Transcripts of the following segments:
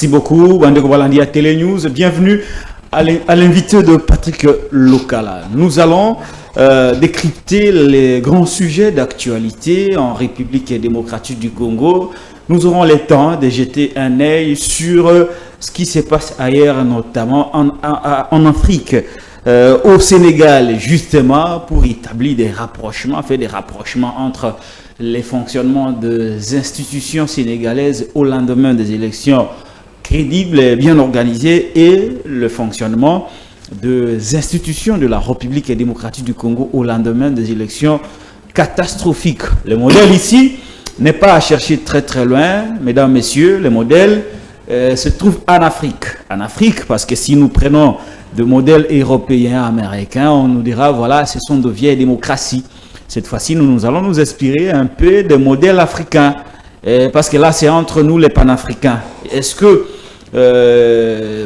Merci beaucoup, Bandeko Balandi à Télé News. Bienvenue à l'invité de Patrick Lokala. Nous allons décrypter les grands sujets d'actualité en République démocratique du Congo. Nous aurons le temps de jeter un œil sur ce qui se passe ailleurs, notamment en Afrique. Au Sénégal, justement, pour établir des rapprochements, faire des rapprochements entre les fonctionnements des institutions sénégalaises au lendemain des élections crédibles et bien organisées et le fonctionnement des institutions de la République démocratique du Congo au lendemain des élections catastrophiques. Le modèle ici n'est pas à chercher très très loin, mesdames, messieurs, le modèle se trouve en Afrique. En Afrique, parce que si nous prenons de modèles européens, américains, on nous dira, voilà, ce sont de vieilles démocraties. Cette fois-ci, nous allons nous inspirer un peu des modèles africains, parce que là, c'est entre nous les panafricains. Est-ce que,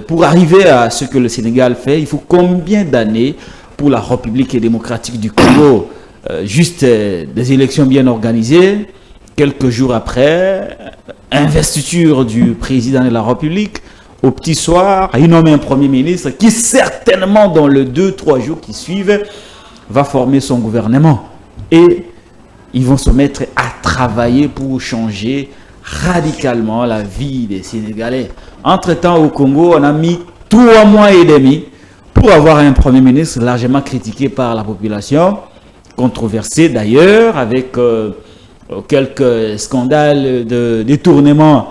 pour arriver à ce que le Sénégal fait, il faut combien d'années pour la République démocratique du Congo? Juste des élections bien organisées, quelques jours après, investiture du président de la République, au petit soir, il nomme un premier ministre qui certainement dans les 2-3 jours qui suivent va former son gouvernement. Et ils vont se mettre à travailler pour changer radicalement la vie des Sénégalais. Entre-temps, au Congo, on a mis 3 mois et demi pour avoir un premier ministre largement critiqué par la population, controversé d'ailleurs, avec quelques scandales de détournement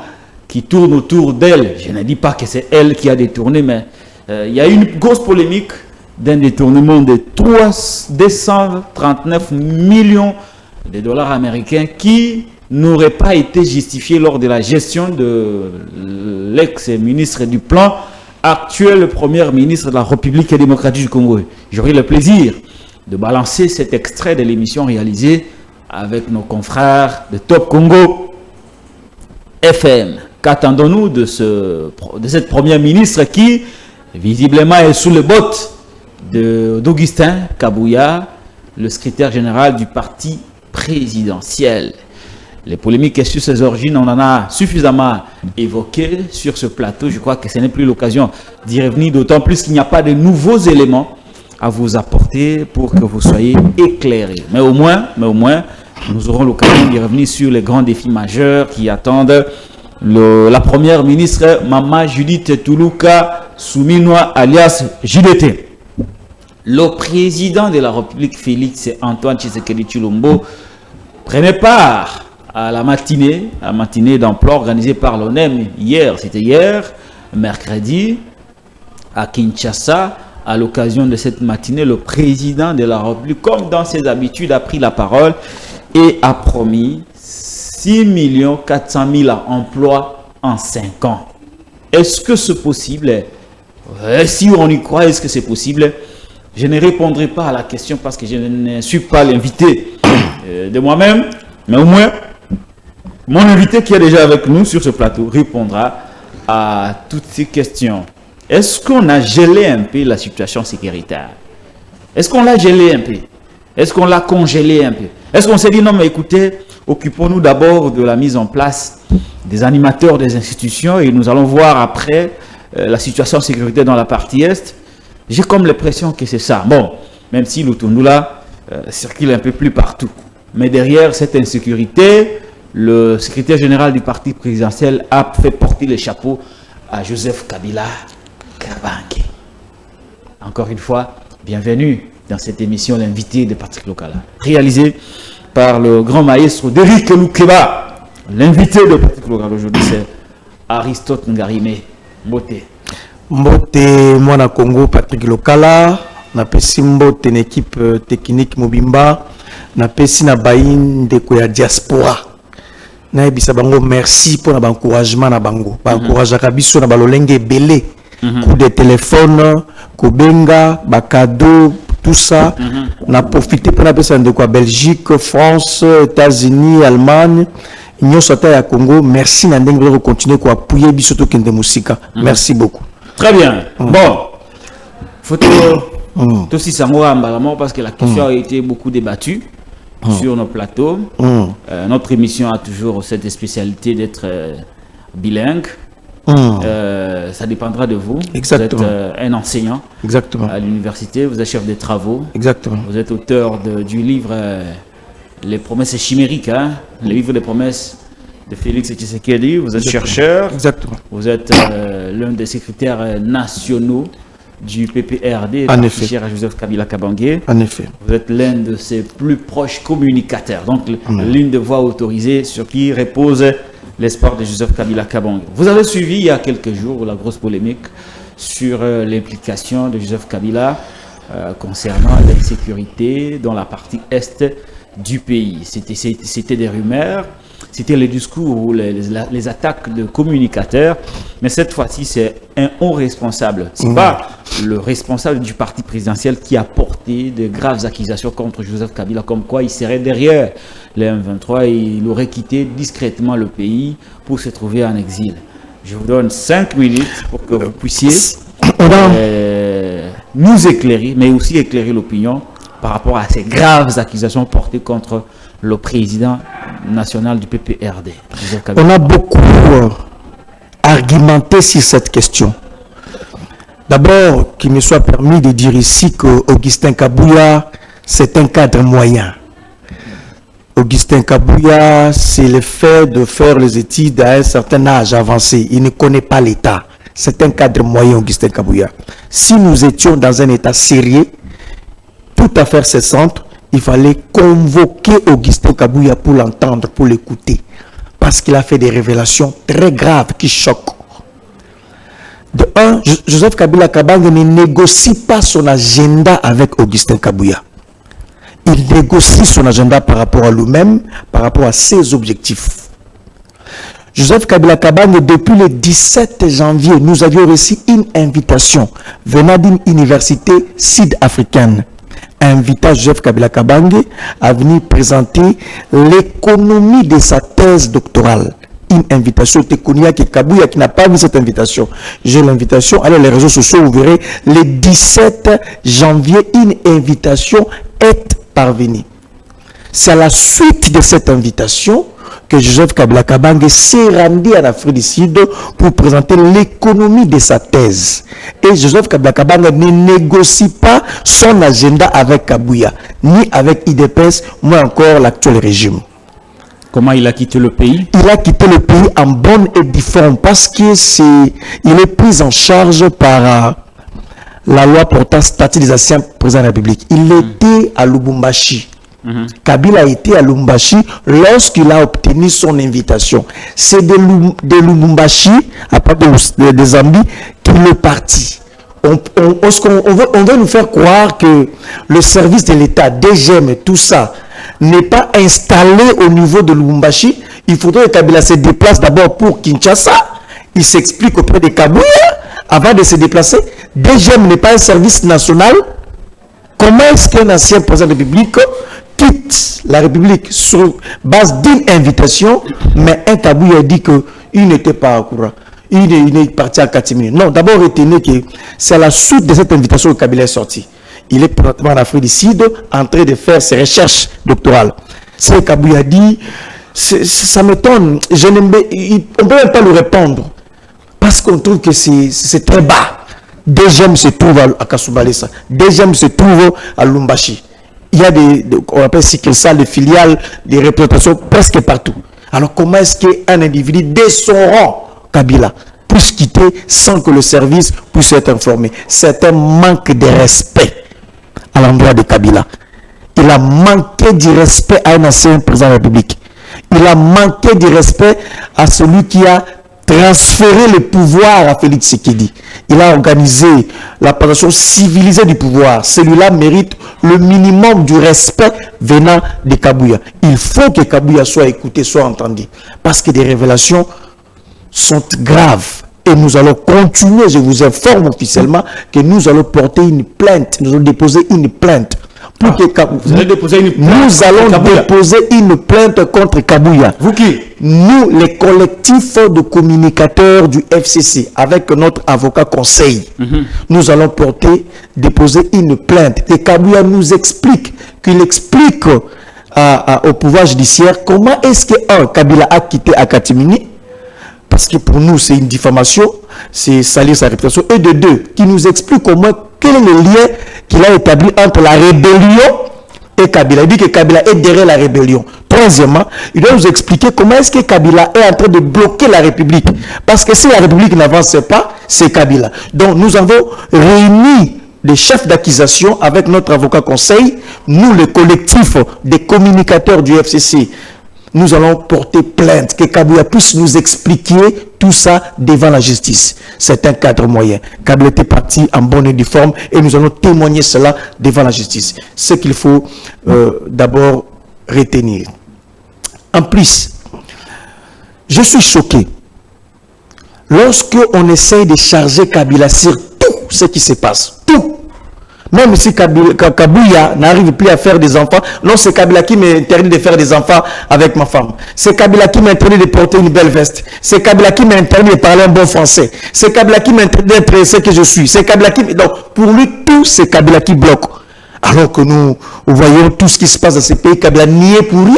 qui tournent autour d'elle. Je ne dis pas que c'est elle qui a détourné, mais il y a eu une grosse polémique d'un détournement de 239 millions de dollars américains qui n'aurait pas été justifié lors de la gestion de l'ex-ministre du Plan, actuel premier ministre de la République démocratique du Congo. J'aurai le plaisir de balancer cet extrait de l'émission réalisée avec nos confrères de Top Congo FM. Qu'attendons-nous de cette première ministre qui, visiblement, est sous les bottes d'Augustin Kabouya, le secrétaire général du parti présidentiel? Les polémiques sur ses origines, on en a suffisamment évoqué sur ce plateau. Je crois que ce n'est plus l'occasion d'y revenir, d'autant plus qu'il n'y a pas de nouveaux éléments à vous apporter pour que vous soyez éclairés. Mais au moins, nous aurons l'occasion d'y revenir sur les grands défis majeurs qui attendent la première ministre, Mama Judith Toulouka Souminoa, alias JDT. Le président de la République, Félix Antoine Tshisekedi Tshilombo, prenait part à la matinée d'emploi organisée par l'ONEM hier, c'était hier, mercredi, à Kinshasa. À l'occasion de cette matinée, le président de la République, comme dans ses habitudes, a pris la parole et a promis 6 400 000 emplois en 5 ans. Est-ce que c'est possible? Si on y croit, est-ce que c'est possible? Je ne répondrai pas à la question parce que je ne suis pas l'invité de moi-même, mais au moins, mon invité qui est déjà avec nous sur ce plateau répondra à toutes ces questions. Est-ce qu'on a gelé un peu la situation sécuritaire? Est-ce qu'on l'a gelé un peu? Est-ce qu'on l'a congelé un peu? Est-ce qu'on s'est dit non mais écoutez, occupons-nous d'abord de la mise en place des animateurs des institutions et nous allons voir après la situation sécuritaire dans la partie Est? J'ai comme l'impression que c'est ça. Bon, même si l'Outoundoula circule un peu plus partout. Mais derrière cette insécurité, le secrétaire général du parti présidentiel a fait porter le chapeau à Joseph Kabila Kabange. Encore une fois, bienvenue dans cette émission, l'invité de Patrick Lokala, réalisée par le grand maestro Derrick Lukeba. L'invité de Patrick Lokala aujourd'hui, c'est Aristote Ngarime. Mbote. Mbote, moi na Congo, Patrick Lokala. Na pesi mbote na équipe technique Mobimba. Na pesi na bain de koya diaspora. Na ebisa bango merci pour l'encouragement na bango. Ba encouragaka biso na balolenge belé. Coup de téléphone, Kobenga, cadeau, tout ça. On a profité pour la personne de quoi Belgique, France, États-Unis, Allemagne. Union Sota à Congo. Merci Nandeng de continuer à appuyer bisoto kende musika. Merci beaucoup. Très bien. Bon, photo aussi Samoa Mbalamor parce que la question a été beaucoup débattue sur nos plateaux. Notre émission a toujours cette spécialité d'être bilingue. Ça dépendra de vous. Exactement. Vous êtes un enseignant. Exactement. À l'université, vous êtes chef de travaux. Exactement. Vous êtes auteur du livre Les promesses chimériques, hein? Le livre des promesses de Félix Tshisekedi. Vous êtes chercheur. Exactement. Vous êtes l'un des secrétaires nationaux du PPRD, en effet, cher à Joseph Kabila Kabange. En effet. Vous êtes l'un de ses plus proches communicateurs, donc l'une des voix autorisées sur qui repose l'espoir de Joseph Kabila Kabange. Vous avez suivi il y a quelques jours la grosse polémique sur l'implication de Joseph Kabila concernant l'insécurité dans la partie est du pays. C'était des rumeurs. C'était les discours ou les attaques de communicateurs, mais cette fois-ci, c'est un haut responsable. Ce n'est pas le responsable du parti présidentiel qui a porté de graves accusations contre Joseph Kabila, comme quoi il serait derrière les M23 et il aurait quitté discrètement le pays pour se trouver en exil. Je vous donne 5 minutes pour que vous puissiez nous éclairer, mais aussi éclairer l'opinion par rapport à ces graves accusations portées contre le président national du PPRD. On a beaucoup argumenté sur cette question. D'abord, qu'il me soit permis de dire ici qu'Augustin Kabouya, c'est un cadre moyen. Augustin Kabouya, c'est le fait de faire les études à un certain âge avancé. Il ne connaît pas l'État. C'est un cadre moyen, Augustin Kabouya. Si nous étions dans un État sérieux, tout à fait cessante, il fallait convoquer Augustin Kabouya pour l'entendre, pour l'écouter. Parce qu'il a fait des révélations très graves qui choquent. De un, Joseph Kabila Kabange ne négocie pas son agenda avec Augustin Kabouya. Il négocie son agenda par rapport à lui-même, par rapport à ses objectifs. Joseph Kabila Kabange, depuis le 17 janvier, nous avions reçu une invitation venant d'une université sud-africaine. Invita Joseph Kabila Kabange à venir présenter l'économie de sa thèse doctorale. Une invitation téconia que Kabouya qui n'a pas vu cette invitation. J'ai l'invitation, allez les réseaux sociaux, vous verrez, le 17 janvier, une invitation est parvenue. C'est à la suite de cette invitation que Joseph Kabila Kabange s'est rendu en Afrique du Sud pour présenter l'économie de sa thèse. Et Joseph Kabila Kabange ne négocie pas son agenda avec Kabouya, ni avec IDPS, moins encore l'actuel régime. Comment il a quitté le pays? Il a quitté le pays en bonne et due forme parce qu'il est pris en charge par la loi portant statut des anciens présidents de la République. Il était à Lubumbashi. Kabila a été à Lubumbashi lorsqu'il a obtenu son invitation. C'est de Lubumbashi, à part de Zambie, qu'il est parti. On veut nous faire croire que le service de l'État, DGM et tout ça, n'est pas installé au niveau de Lubumbashi. Il faudrait que Kabila se déplace d'abord pour Kinshasa. Il s'explique auprès de Kabouya avant de se déplacer. DGM n'est pas un service national. Comment est-ce qu'un ancien président de la République quitte la République sur base d'une invitation, mais un Kabouya dit qu'il n'était pas au courant. Il est parti à 4 minutes. Non, d'abord retenez que c'est à la suite de cette invitation que Kabila est sorti. Il est présentement en Afrique du Sud en train de faire ses recherches doctorales. C'est Kabouya dit, ça m'étonne. On ne peut même pas lui répondre parce qu'on trouve que c'est très bas. DGM se trouve à Kasumbalesa. DGM se trouve à Lumbashi. Il y a on appelle ça des filiales, des représentations presque partout. Alors comment est-ce qu'un individu de son rang, Kabila, puisse quitter sans que le service puisse être informé? C'est un manque de respect à l'endroit de Kabila. Il a manqué du respect à un ancien président de la République. Il a manqué du respect à celui qui a transféré le pouvoir à Félix Tshisekedi. Il a organisé la passation civilisée du pouvoir. Celui-là mérite le minimum du respect venant de Kabouya. Il faut que Kabouya soit écouté, soit entendu. Parce que des révélations sont graves. Et nous allons continuer, je vous informe officiellement, que nous allons porter une plainte. Nous allons déposer une plainte. Pour que vous allez déposer une plainte. Nous allons déposer une plainte contre Kabouya. Vous qui? Nous, les collectifs de communicateurs du FCC, avec notre avocat conseil, nous allons déposer une plainte. Et Kabouya nous explique, qu'il explique au pouvoir judiciaire comment est-ce que Kabila a quitté Akatimini. parce que pour nous, c'est une diffamation, c'est salir sa réputation. Et de deux, qui nous explique au moins quel est le lien qu'il a établi entre la rébellion et Kabila. Il dit que Kabila est derrière la rébellion. Troisièmement, il doit nous expliquer comment est-ce que Kabila est en train de bloquer la République. Parce que si la République n'avance pas, c'est Kabila. Donc nous avons réuni des chefs d'accusation avec notre avocat conseil, nous le collectif des communicateurs du FCC. Nous allons porter plainte, que Kabila puisse nous expliquer tout ça devant la justice. C'est un cadre moyen. Kabila était parti en bonne et due forme et nous allons témoigner cela devant la justice. Ce qu'il faut d'abord retenir. En plus, je suis choqué lorsque on essaye de charger Kabila sur tout ce qui se passe. Tout. Même si Kabouya n'arrive plus à faire des enfants, non, c'est Kabila qui m'interdit de faire des enfants avec ma femme. C'est Kabila qui m'interdit de porter une belle veste. C'est Kabila qui m'interdit de parler un bon français. C'est Kabila qui m'interdit d'être ce que je suis. C'est Kabila qui... Donc, pour lui, tout, c'est Kabila qui bloque. Alors que nous voyons tout ce qui se passe dans ces pays, Kabila n'y est pour rien.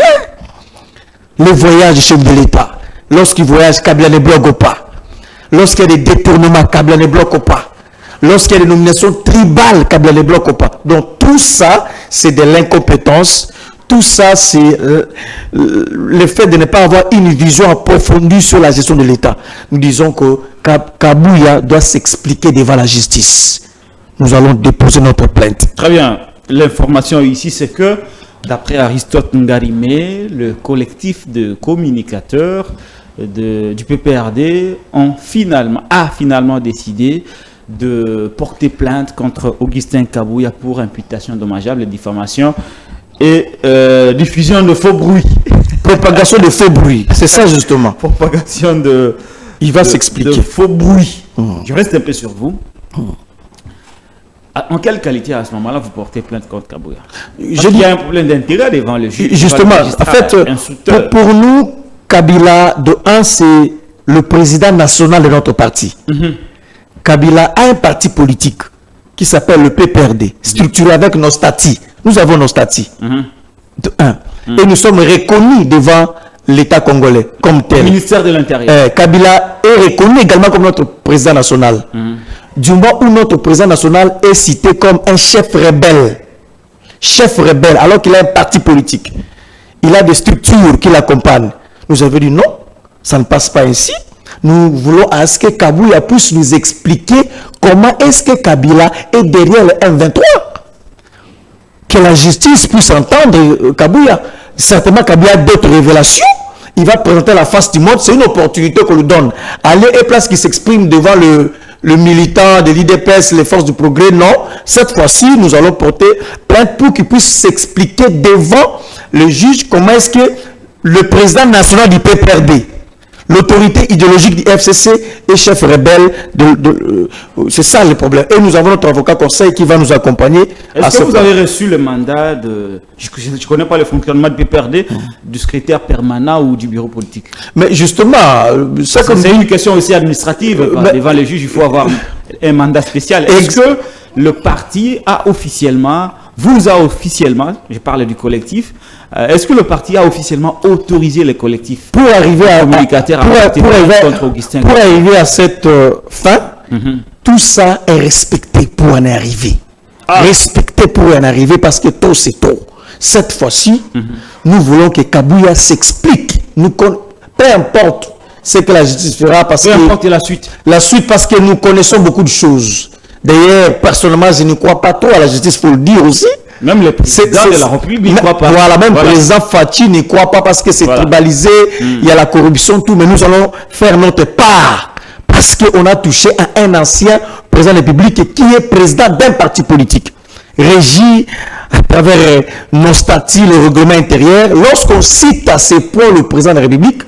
Les voyages du chef de l'État. Lorsqu'il voyage, Kabila ne bloque pas. Lorsqu'il y a des détournements, Kabila ne bloque pas. Lorsqu'il y a des nominations tribales, Kabila ne bloque pas. Donc tout ça, c'est de l'incompétence. Tout ça, c'est le fait de ne pas avoir une vision approfondie sur la gestion de l'État. Nous disons que Kabouya doit s'expliquer devant la justice. Nous allons déposer notre plainte. Très bien. L'information ici, c'est que, d'après Aristote Ngarimé, le collectif de communicateurs du PPRD a finalement décidé de porter plainte contre Augustin Kabouya pour imputation dommageable et diffamation et diffusion de faux bruits. Propagation de faux bruits, c'est ça justement. Propagation de... Il va s'expliquer. De faux bruits. Je reste un peu sur vous. En quelle qualité à ce moment-là vous portez plainte contre Kabouya? Il y a un problème d'intérêt devant le juge. Justement, en fait, pour nous, Kabila, de un, c'est le président national de notre parti. Kabila a un parti politique qui s'appelle le PPRD, structuré avec nos statuts. Nous avons nos statuts. De un. Et nous sommes reconnus devant l'État congolais comme tel. Le ministère de l'Intérieur. Kabila est reconnu également comme notre président national. Du moment où notre président national est cité comme un chef rebelle, alors qu'il a un parti politique, il a des structures qui l'accompagnent. Nous avons dit non, ça ne passe pas ainsi. Nous voulons à ce que Kabouya puisse nous expliquer comment est-ce que Kabila est derrière le M23. Que la justice puisse entendre Kabouya. Certainement Kabouya a d'autres révélations. Il va présenter la face du monde. C'est une opportunité qu'on lui donne. Aller et place qu'il s'exprime devant le militant de l'IDPS, les forces du progrès. Non, cette fois-ci, nous allons porter plainte pour qu'il puisse s'expliquer devant le juge comment est-ce que le président national du PPRD, l'autorité idéologique du FCC est chef rebelle. C'est ça le problème. Et nous avons notre avocat conseil qui va nous accompagner. Est-ce que vous avez reçu le mandat de... Je ne connais pas le fonctionnement du PPRD, du secrétaire permanent ou du bureau politique? Mais justement... c'est une question aussi administrative. Devant les juges, il faut avoir un mandat spécial. Est-ce que le parti a officiellement... je parle du collectif, est-ce que le parti a officiellement autorisé les collectifs pour arriver à cette fin? Tout ça est respecté pour en arriver. Respecté pour en arriver parce que tôt c'est tôt. Cette fois-ci, nous voulons que Kabouya s'explique. Peu importe ce que la justice fera, parce peu importe la suite. La suite, parce que nous connaissons beaucoup de choses. D'ailleurs, personnellement, je ne crois pas trop à la justice, il faut le dire aussi. Même le président de la République ne croit pas. Voilà, même le président Fachi ne croit pas parce que c'est tribalisé, il y a la corruption, tout. Mais nous allons faire notre part parce qu'on a touché à un ancien président de la République qui est président d'un parti politique, régi à travers nos statuts, le règlement intérieur. Lorsqu'on cite à ce point le président de la République,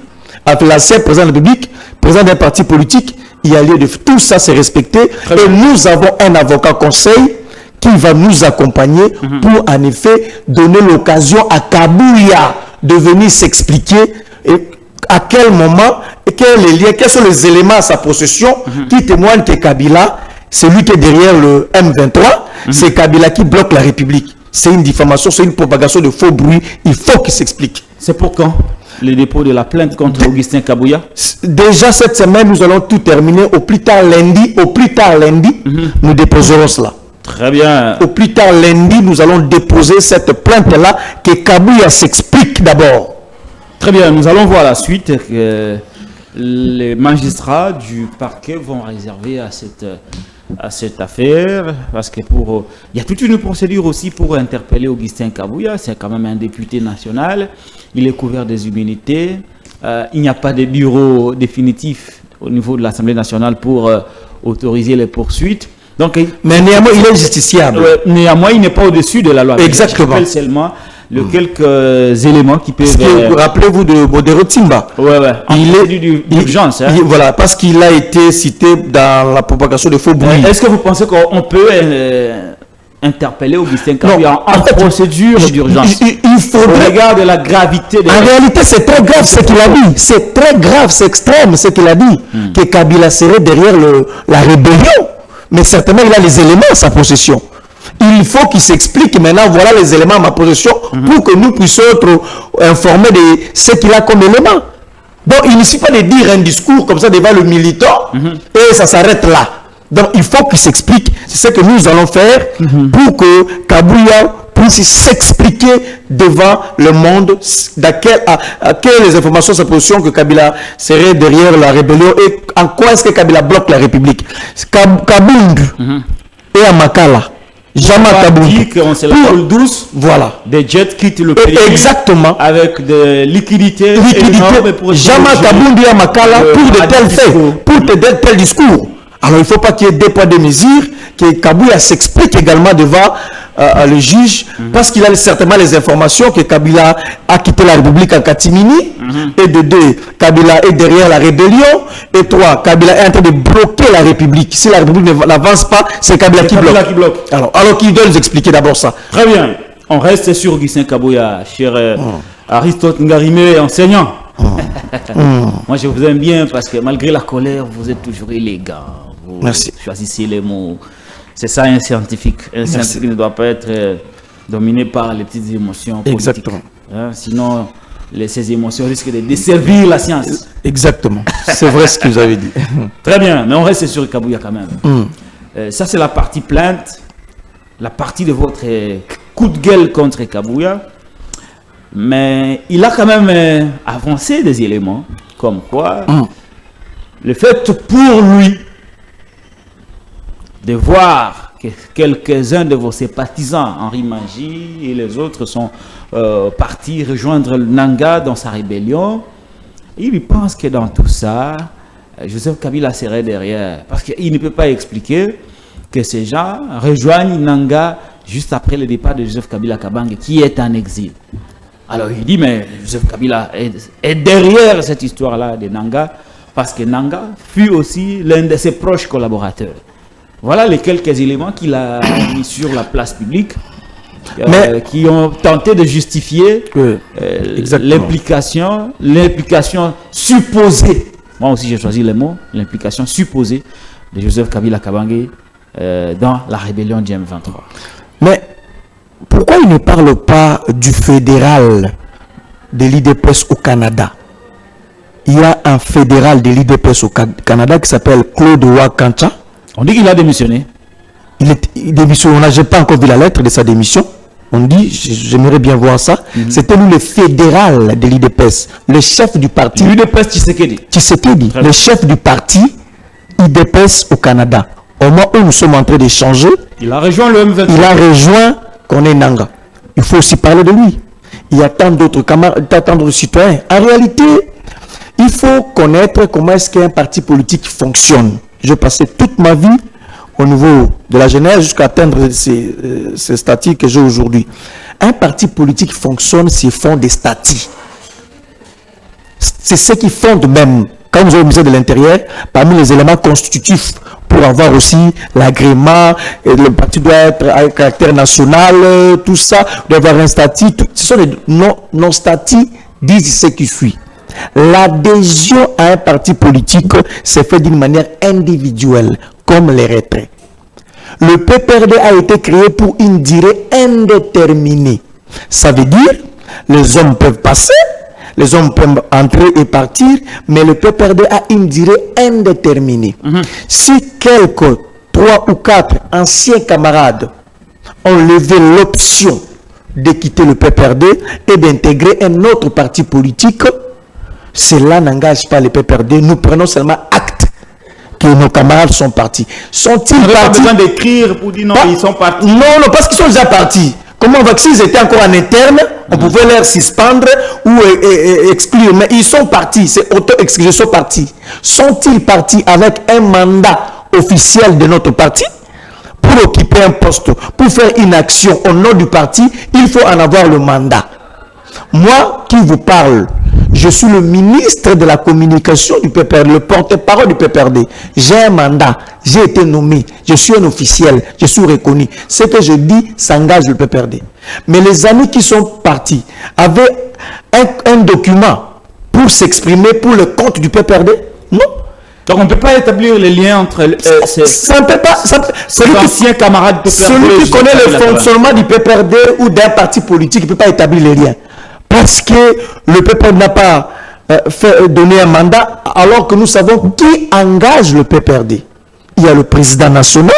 avec l'ancien président de la République, président d'un parti politique, il y a lieu de tout ça, c'est respecté. Et nous avons un avocat conseil qui va nous accompagner pour en effet donner l'occasion à Kabouya de venir s'expliquer à quel moment, quels sont les éléments à sa possession qui témoignent que Kabila, c'est lui qui est derrière le M23, c'est Kabila qui bloque la République. C'est une diffamation, c'est une propagation de faux bruits. Il faut qu'il s'explique. C'est pour quand? le dépôt de la plainte contre Augustin Kabouya? Déjà cette semaine, nous allons tout terminer. Au plus tard lundi, nous déposerons cela. Très bien. Au plus tard lundi, nous allons déposer cette plainte-là, que Kabouya s'explique d'abord. Très bien, nous allons voir la suite que les magistrats du parquet vont réserver à cette affaire, parce que il y a toute une procédure aussi pour interpeller Augustin Kabouya. C'est quand même un député national, il est couvert des immunités, il n'y a pas de bureau définitif au niveau de l'Assemblée nationale pour autoriser les poursuites. Donc, mais néanmoins, il est justiciable. Néanmoins, il n'est pas au-dessus de la loi. Exactement. Je rappelle seulement quelques éléments qui peuvent... Rappelez-vous de Modero Timba. Ouais. Il est d'urgence. Voilà, parce qu'il a été cité dans la propagation de faux bruits. Est-ce que vous pensez qu'on peut interpeller Augustin Kabouya en procédure d'urgence? Il faut regarder la gravité de... En réalité, c'est très grave ce qu'il a dit. C'est très grave, c'est extrême ce qu'il a dit. Que Kabila serait derrière la rébellion. Mais certainement, il a les éléments à sa possession. Il faut qu'il s'explique maintenant, voilà les éléments à ma possession, pour que nous puissions être informés de ce qu'il a comme élément. Donc, il ne suffit pas de dire un discours comme ça devant le militant, et ça s'arrête là. Donc, il faut qu'il s'explique. C'est ce que nous allons faire pour que Kabouya puisse s'expliquer devant le monde à quelles les informations sa position que Kabila serait derrière la rébellion et en quoi est-ce que Kabila bloque la République. Kabound et Amakala. Jama Kabound. On se la coule douce. Voilà. Des jets quittent le pays. Exactement. Avec des liquidités. Jama Kabound et Amakala pour de tels faits, pour de tels discours. Alors il ne faut pas qu'il y ait deux poids deux mesures, que Kabouya s'explique également devant le juge, parce qu'il a certainement les informations que Kabila a quitté la République en catimini, et de deux, Kabila est derrière la rébellion, et trois, Kabila est en train de bloquer la République. Si la République n'avance pas, c'est Kabila qui bloque. Alors qu'il doit nous expliquer d'abord ça. Très bien. On reste sur Augustin Kabouya, cher Aristote Ngarimé, enseignant. Moi je vous aime bien parce que malgré la colère, vous êtes toujours élégant. Merci. Choisissez les mots. C'est ça un scientifique. Un scientifique ne doit pas être dominé par les petites émotions politiques. Exactement. Sinon, ces émotions risquent de desservir la science. Exactement. C'est vrai ce que vous avez dit. Très bien, mais on reste sur Kabouya quand même. Ça, c'est la partie plainte, la partie de votre coup de gueule contre Kabouya. Mais il a quand même avancé des éléments, comme quoi le fait pour lui de voir que quelques-uns de vos sympathisants, Henri Mangi et les autres, sont partis rejoindre le Nanga dans sa rébellion, il pense que dans tout ça, Joseph Kabila serait derrière. Parce qu'il ne peut pas expliquer que ces gens rejoignent Nanga juste après le départ de Joseph Kabila Kabange, qui est en exil. Alors il dit, mais Joseph Kabila est derrière cette histoire-là de Nanga, parce que Nanga fut aussi l'un de ses proches collaborateurs. Voilà les quelques éléments qu'il a mis sur la place publique, qui ont tenté de justifier l'implication supposée, moi aussi j'ai choisi le mot, l'implication supposée de Joseph Kabila Kabange dans la rébellion du M23. Mais pourquoi il ne parle pas du fédéral de l'IDPS au Canada? Il y a un fédéral de l'IDPS au Canada qui s'appelle Claude Wakancha. On dit qu'il a démissionné. Il est démissionné. On n'a pas encore vu la lettre de sa démission. On dit, j'aimerais bien voir ça. C'était lui le fédéral de l'IDPS, le chef du parti. L'IDPS Tshisekedi. Le chef du parti IDPS au Canada. Au moment où nous sommes en train d'échanger, il a rejoint le M23. Il a rejoint Koné Nanga. Il faut aussi parler de lui. Il y a tant d'autres camarades, tant d'autres citoyens. En réalité, il faut connaître comment est-ce qu'un parti politique fonctionne. J'ai passé toute ma vie au niveau de la jeunesse jusqu'à atteindre ces statuts que j'ai aujourd'hui. Un parti politique fonctionne s'il fonde des statuts. C'est ce qui fonde même, quand vous avez au ministère de l'Intérieur, parmi les éléments constitutifs pour avoir aussi l'agrément, le parti doit être à caractère national, tout ça, doit avoir un statut. Ce sont les non-statuts disent ce qui suit. L'adhésion à un parti politique se fait d'une manière individuelle, comme les retraits. Le PPRD a été créé pour une durée indéterminée. Ça veut dire, les hommes peuvent passer, les hommes peuvent entrer et partir, mais le PPRD a une durée indéterminée. Si quelques 3 ou 4 anciens camarades ont levé l'option de quitter le PPRD et d'intégrer un autre parti politique, cela n'engage pas le PPRD. Nous prenons seulement acte que nos camarades sont partis. Sont-ils partis? Pas besoin d'écrire pour dire non, ils sont partis. Non, parce qu'ils sont déjà partis. Comment on va, s'ils étaient encore en interne, on pouvait leur suspendre ou exclure. Mais ils sont partis, c'est auto-exclu, ils sont partis. Sont-ils partis avec un mandat officiel de notre parti pour occuper un poste, pour faire une action au nom du parti? Il faut en avoir le mandat. Moi qui vous parle, je suis le ministre de la communication du PPRD, le porte-parole du PPRD. J'ai un mandat, j'ai été nommé, je suis un officiel, je suis reconnu. Ce que je dis s'engage le PPRD. Mais les amis qui sont partis avaient un document pour s'exprimer pour le compte du PPRD? Non. Donc on ne peut pas établir les liens entre ça ne peut pas. Ces anciens camarades PPRD. Celui qui connaît le fonctionnement du PPRD ou d'un parti politique ne peut pas établir les liens. Parce que le PPRD n'a pas donné un mandat, alors que nous savons qui engage le PPRD. Il y a le président national,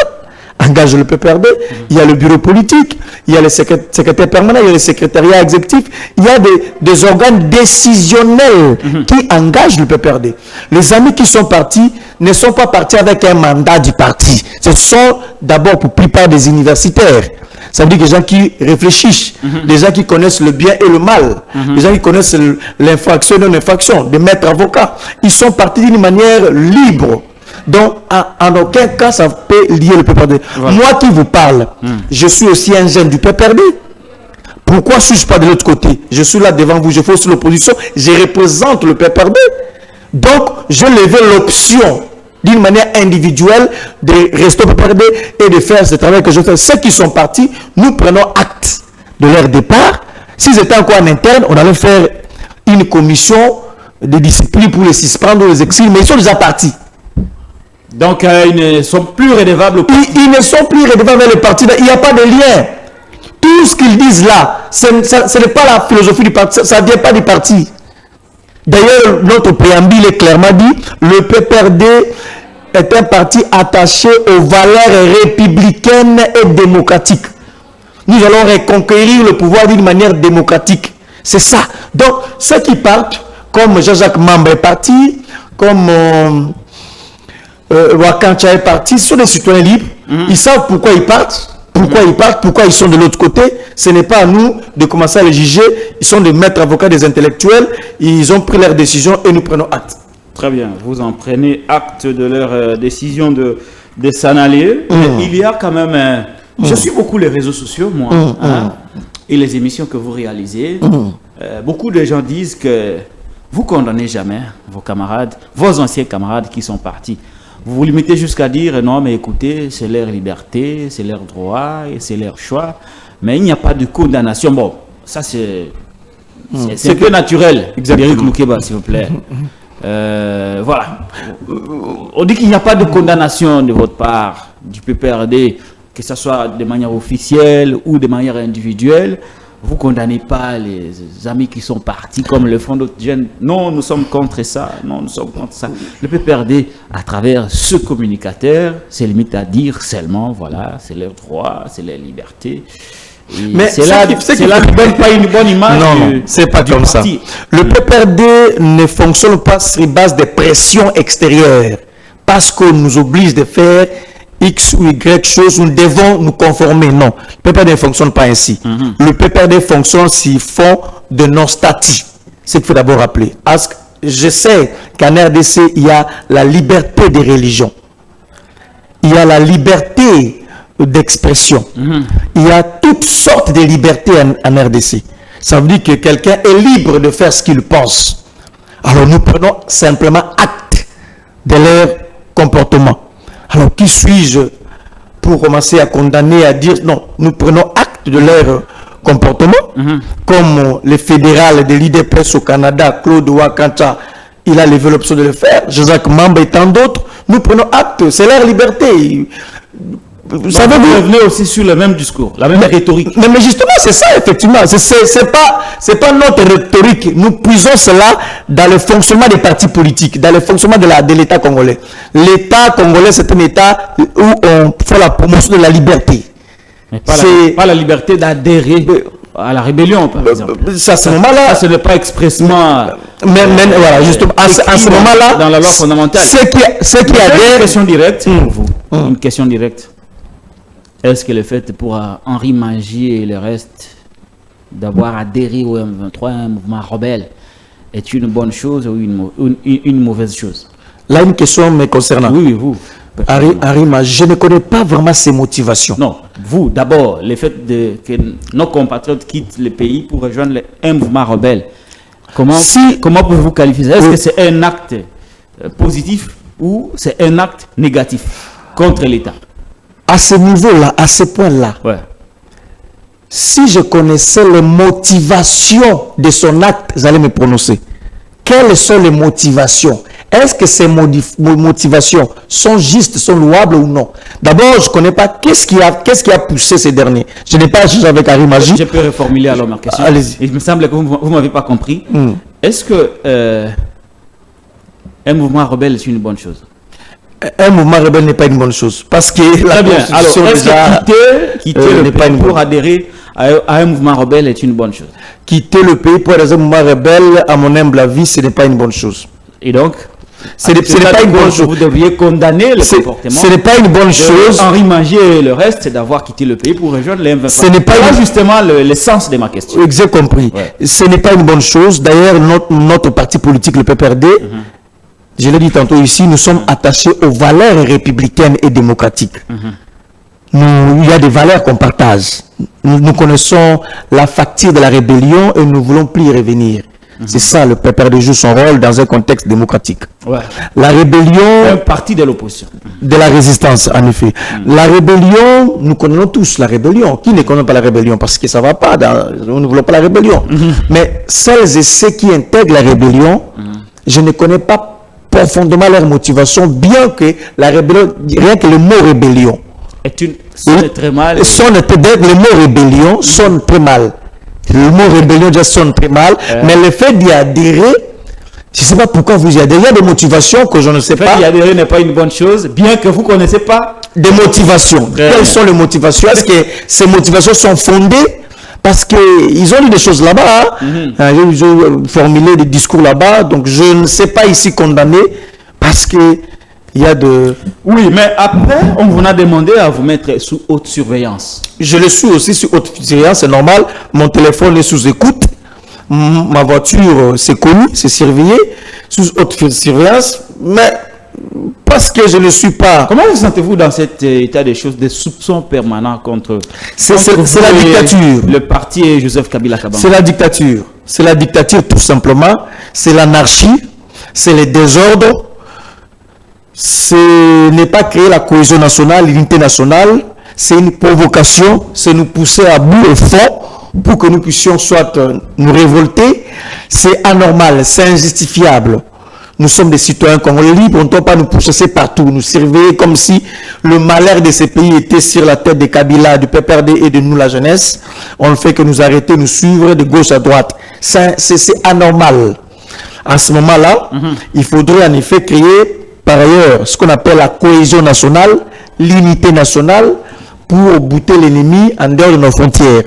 engage le PPRD, il y a le bureau politique, il y a le secrétaire permanent, il y a le secrétariat exécutif, il y a des organes décisionnels qui engagent le PPRD. Les amis qui sont partis ne sont pas partis avec un mandat du parti. Ce sont d'abord pour la plupart des universitaires. Ça veut dire des gens qui réfléchissent, des gens qui connaissent le bien et le mal, des gens qui connaissent l'infraction et non-infraction, des maîtres avocats. Ils sont partis d'une manière libre. Donc, en aucun cas, ça peut lier le PPRD. Voilà. Moi qui vous parle, je suis aussi un jeune du PPRD. Pourquoi suis-je pas de l'autre côté? Je suis là devant vous, je fais aussi l'opposition, je représente le PPRD. Donc, je levais l'option d'une manière individuelle de rester au PPRD et de faire ce travail que je fais. Ceux qui sont partis, nous prenons acte de leur départ. S'ils étaient encore en interne, on allait faire une commission de discipline pour les suspendre ou les exiler, mais ils sont déjà partis. Donc, ils ne sont plus redevables. Ils ne sont plus redevables avec le parti. Il n'y a pas de lien. Tout ce qu'ils disent là, ce n'est pas la philosophie du parti, ça ne vient pas du parti. D'ailleurs, notre préambule est clairement dit, le PPRD est un parti attaché aux valeurs républicaines et démocratiques. Nous allons reconquérir le pouvoir d'une manière démocratique. C'est ça. Donc, ceux qui partent, comme Jean-Jacques Mamba est parti, comme Wakancha est parti, ce sont des citoyens libres. Ils savent pourquoi ils partent. Pourquoi ils sont de l'autre côté. Ce n'est pas à nous de commencer à les juger. Ils sont des maîtres avocats, des intellectuels. Ils ont pris leur décision et nous prenons acte. Très bien. Vous en prenez acte de leur décision de s'en aller. Mais il y a quand même... Je suis beaucoup les réseaux sociaux, moi. Et les émissions que vous réalisez. Beaucoup de gens disent que vous condamnez jamais vos camarades, vos anciens camarades qui sont partis. Vous vous limitez jusqu'à dire non, mais écoutez, c'est leur liberté, c'est leur droit, et c'est leur choix. Mais il n'y a pas de condamnation. Bon, ça c'est un peu naturel. Eric Moukeba, s'il vous plaît. Voilà. On dit qu'il n'y a pas de condamnation de votre part, du PPRD, que ce soit de manière officielle ou de manière individuelle. Vous ne condamnez pas les amis qui sont partis comme le font d'autres jeunes. Non, nous sommes contre ça. Non, nous sommes contre ça. Le PPRD, à travers ce communicateur, se limite à dire seulement, voilà, c'est leur droit, c'est leur liberté. Mais c'est là qui ne donne pas une bonne image. Non, c'est pas comme ça. Le PPRD ne fonctionne pas sur base de pression extérieure. Parce qu'on nous oblige de faire X ou Y chose, nous devons nous conformer. Non, le PPRD ne fonctionne pas ainsi. Le PPRD fonctionne s'il font de nos statuts. C'est ce qu'il faut d'abord rappeler. Parce que je sais qu'en RDC, il y a la liberté des religions. Il y a la liberté d'expression. Il y a toutes sortes de libertés en RDC. Ça veut dire que quelqu'un est libre de faire ce qu'il pense. Alors nous prenons simplement acte de leur comportement. Alors, qui suis-je pour commencer à condamner, à dire non, nous prenons acte de leur comportement, comme le fédéral de l'IDPS au Canada, Claude Wakancha, il a levé l'option de le faire, Jacques Mamba et tant d'autres, nous prenons acte, c'est leur liberté. vous savez, vous revenez aussi sur le même discours, la même rhétorique. Mais justement, c'est ça, effectivement. C'est pas notre rhétorique. Nous puisons cela dans le fonctionnement des partis politiques, dans le fonctionnement de l'État congolais. L'État congolais, c'est un État où on fait la promotion de la liberté. Mais pas la liberté d'adhérer à la rébellion, par exemple. À ce moment-là, ce n'est pas expressement. Mais voilà, justement, à ce moment-là, dans la loi fondamentale. Ce qui adhère. Une question directe pour vous. Une question directe. Est-ce que le fait pour Henri Mangier et le reste d'avoir adhéré au M23, un mouvement rebelle, est une bonne chose ou une mauvaise chose? Là, une question me concernant. Oui, vous. Henri Mangier, je ne connais pas vraiment ses motivations. Non, vous, d'abord, le fait que nos compatriotes quittent le pays pour rejoindre un mouvement rebelle, comment pouvez-vous qualifier ça? Est-ce que c'est un acte positif ou c'est un acte négatif contre l'État? À ce niveau-là, à ce point-là, ouais. Si je connaissais les motivations de son acte, j'allais me prononcer. Quelles sont les motivations? Est-ce que ces motivations sont justes, sont louables ou non? D'abord, je ne connais pas qu'est-ce qui a poussé ces derniers. Je n'ai pas jugé avec Henri Mangier. Je peux reformuler alors ma question. Allez-y. Il me semble que vous ne m'avez pas compris. Est-ce que un mouvement rebelle est une bonne chose? Un mouvement rebelle n'est pas une bonne chose. Parce que très bien. Alors, est-ce que quitter le pays pour adhérer à un mouvement rebelle est une bonne chose? Quitter le pays pour adhérer à un mouvement rebelle, à mon humble avis, ce n'est pas une bonne chose. Et donc ce n'est pas une bonne chose. Vous devriez condamner le comportement. Ce n'est pas une bonne chose. Henri Mangier et le reste, c'est d'avoir quitté le pays pour rejoindre les M23. Ce n'est pas justement l'essence de ma question. J'ai compris. Ouais. Ce n'est pas une bonne chose. D'ailleurs, notre parti politique, le PPRD, je l'ai dit tantôt ici, nous sommes attachés aux valeurs républicaines et démocratiques. Il y a des valeurs qu'on partage. Nous connaissons la facture de la rébellion et nous ne voulons plus y revenir. C'est ça, le PPRD joue son rôle dans un contexte démocratique. Ouais. La rébellion... Un parti de l'opposition. De la résistance, en effet. La rébellion, nous connaissons tous la rébellion. Qui ne connaît pas la rébellion? Parce que ça ne va pas, nous ne voulons pas la rébellion. Mais celles et ceux qui intègrent la rébellion, je ne connais pas profondément leur motivation, bien que la rébellion, rien que le mot rébellion... sonne très mal. Le mot rébellion sonne très mal. Le mot rébellion déjà sonne très mal, mais le fait d'y adhérer, je ne sais pas pourquoi vous y adhérez. Il y a des motivations que je ne sais pas. Le fait d'y adhérer n'est pas une bonne chose, bien que vous ne connaissez pas. Des motivations. Quelles sont les motivations? Est-ce que ces motivations sont fondées? Parce qu'ils ont dit des choses là-bas. Ils ont formulé des discours là-bas. Donc je ne sais pas ici condamner parce que il y a de... Oui, mais après, on vous a demandé à vous mettre sous haute surveillance. Je le suis aussi sous haute surveillance, c'est normal. Mon téléphone est sous écoute. Ma voiture, c'est connu, c'est surveillé, sous haute surveillance. Mais parce que je ne suis pas... Comment vous sentez-vous dans cet état des choses, des soupçons permanents contre... C'est la dictature. Le parti et Joseph Kabila Kabange. C'est la dictature. C'est la dictature tout simplement. C'est l'anarchie. C'est les désordres. Ce n'est pas créer la cohésion nationale, l'unité nationale, c'est une provocation, c'est nous pousser à bout et fond pour que nous puissions soit nous révolter. C'est anormal, c'est injustifiable. Nous sommes des citoyens congolais libres, on ne doit pas nous pousser partout, nous surveiller comme si le malheur de ces pays était sur la tête de Kabila, du PPRD et de nous la jeunesse. On ne fait que nous arrêter, nous suivre de gauche à droite. C'est anormal. À ce moment-là, il faudrait en effet créer par ailleurs ce qu'on appelle la cohésion nationale, l'unité nationale, pour bouter l'ennemi en dehors de nos frontières.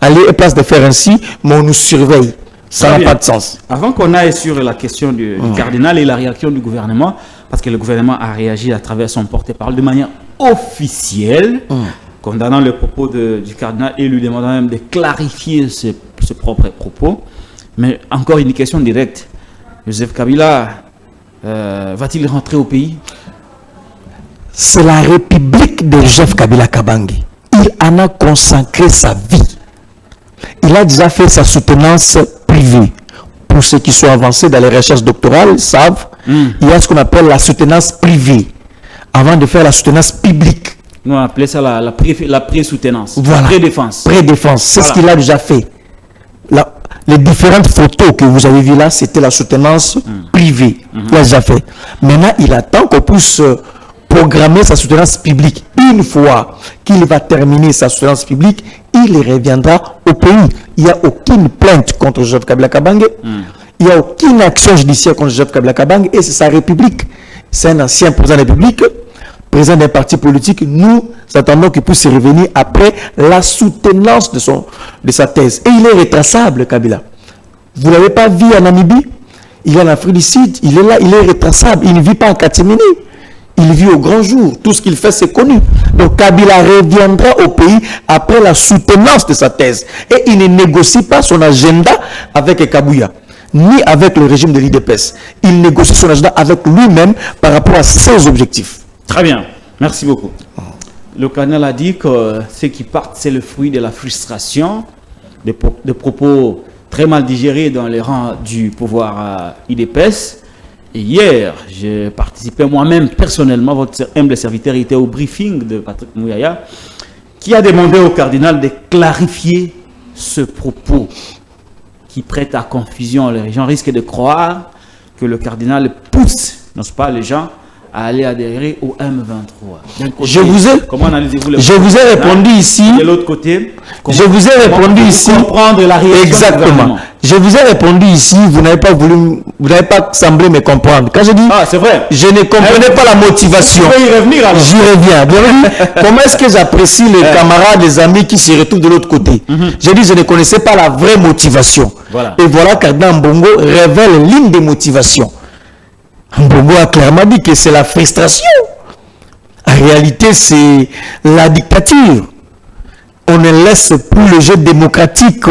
Aller et place de faire ainsi, mais on nous surveille. Ça n'a pas de sens. Avant qu'on aille sur la question du cardinal et la réaction du gouvernement, parce que le gouvernement a réagi à travers son porte-parole de manière officielle, condamnant le propos du cardinal et lui demandant même de clarifier ses propres propos. Mais encore une question directe. Joseph Kabila... va-t-il rentrer au pays? C'est la République de Joseph Kabila Kabange. Il en a consacré sa vie. Il a déjà fait sa soutenance privée. Pour ceux qui sont avancés dans les recherches doctorales, savent, il y a ce qu'on appelle la soutenance privée, avant de faire la soutenance publique. Nous on appelait ça la pré-soutenance, voilà. Pré-défense. Pré-défense, c'est ce qu'il a déjà fait. Les différentes photos que vous avez vues là, c'était la soutenance privée. Il a déjà fait. Maintenant, il attend qu'on puisse programmer sa soutenance publique. Une fois qu'il va terminer sa soutenance publique, il reviendra au pays. Il n'y a aucune plainte contre Joseph Kabila Kabange. Il n'y a aucune action judiciaire contre Joseph Kabila Kabange. Et c'est sa république. C'est un ancien président de la République, président d'un parti politique. Nous attendons qu'il puisse revenir après la soutenance de sa thèse. Et il est retraçable, Kabila. Vous ne l'avez pas vu en Namibie? Il est en Afrique du Sud. Il est là, il est retraçable. Il ne vit pas en catimini. Il vit au grand jour. Tout ce qu'il fait, c'est connu. Donc Kabila reviendra au pays après la soutenance de sa thèse. Et il ne négocie pas son agenda avec Kabouya, ni avec le régime de l'IDPS. Il négocie son agenda avec lui-même par rapport à ses objectifs. Très bien. Merci beaucoup. Le cardinal a dit que ce qui part, c'est le fruit de la frustration, des propos très mal digérés dans les rangs du pouvoir IDPS. Et hier, j'ai participé moi-même personnellement, votre humble serviteur était au briefing de Patrick Mouyaya, qui a demandé au cardinal de clarifier ce propos qui prête à confusion. Les gens risquent de croire que le cardinal pousse, n'est-ce pas, les gens à aller adhérer au M23. Côté, comment analysez-vous Je vous ai répondu ici. De l'autre côté, je vous ai répondu ici. Comprendre la réaction. Exactement. Je vous ai répondu ici. Vous n'avez pas voulu, vous n'avez pas semblé me comprendre. Quand je dis, c'est vrai. Je ne comprenais pas la motivation. Je vais y revenir alors. J'y reviens. Comment est-ce que j'apprécie les camarades, les amis qui se retrouvent de l'autre côté? J'ai dit, je ne connaissais pas la vraie motivation. Voilà. Et voilà, Cardinal Mbongo révèle l'une des motivations. Mbongo a clairement dit que c'est la frustration. En réalité, c'est la dictature. On ne laisse plus le jeu démocratique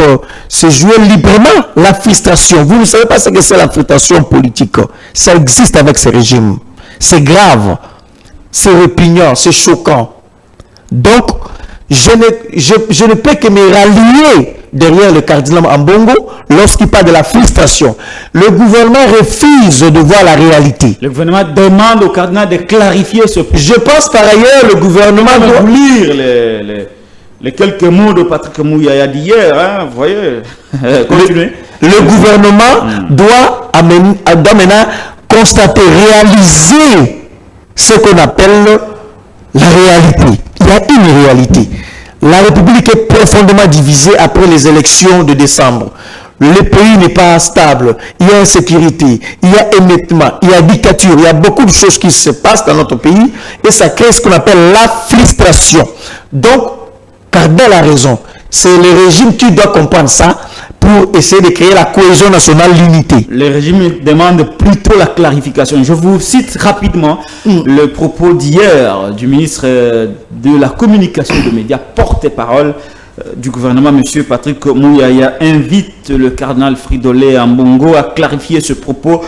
se jouer librement. La frustration. Vous ne savez pas ce que c'est la frustration politique. Ça existe avec ce régime. C'est grave. C'est répugnant. C'est choquant. Donc, je ne peux que me rallier derrière le cardinal Mbongo lorsqu'il parle de la frustration. Le gouvernement refuse de voir la réalité. Le gouvernement demande au cardinal de clarifier ce point. Je pense par ailleurs le gouvernement doit lire les quelques mots de Patrick Mouyaya d'hier. Hein, vous voyez. Continuez. Le gouvernement doit maintenant constater, réaliser ce qu'on appelle la réalité. Il y a une réalité. La République est profondément divisée après les élections de décembre. Le pays n'est pas stable. Il y a insécurité, il y a émiettement, il y a dictature, il y a beaucoup de choses qui se passent dans notre pays et ça crée ce qu'on appelle la frustration. Donc, Cardinal a raison. C'est le régime qui doit comprendre ça pour essayer de créer la cohésion nationale, l'unité. Le régime demande plutôt la clarification. Je vous cite rapidement le propos d'hier du ministre de la communication et des médias, porte-parole du gouvernement, M. Patrick Mouyaya, invite le cardinal Fridolin Ambongo à clarifier ce propos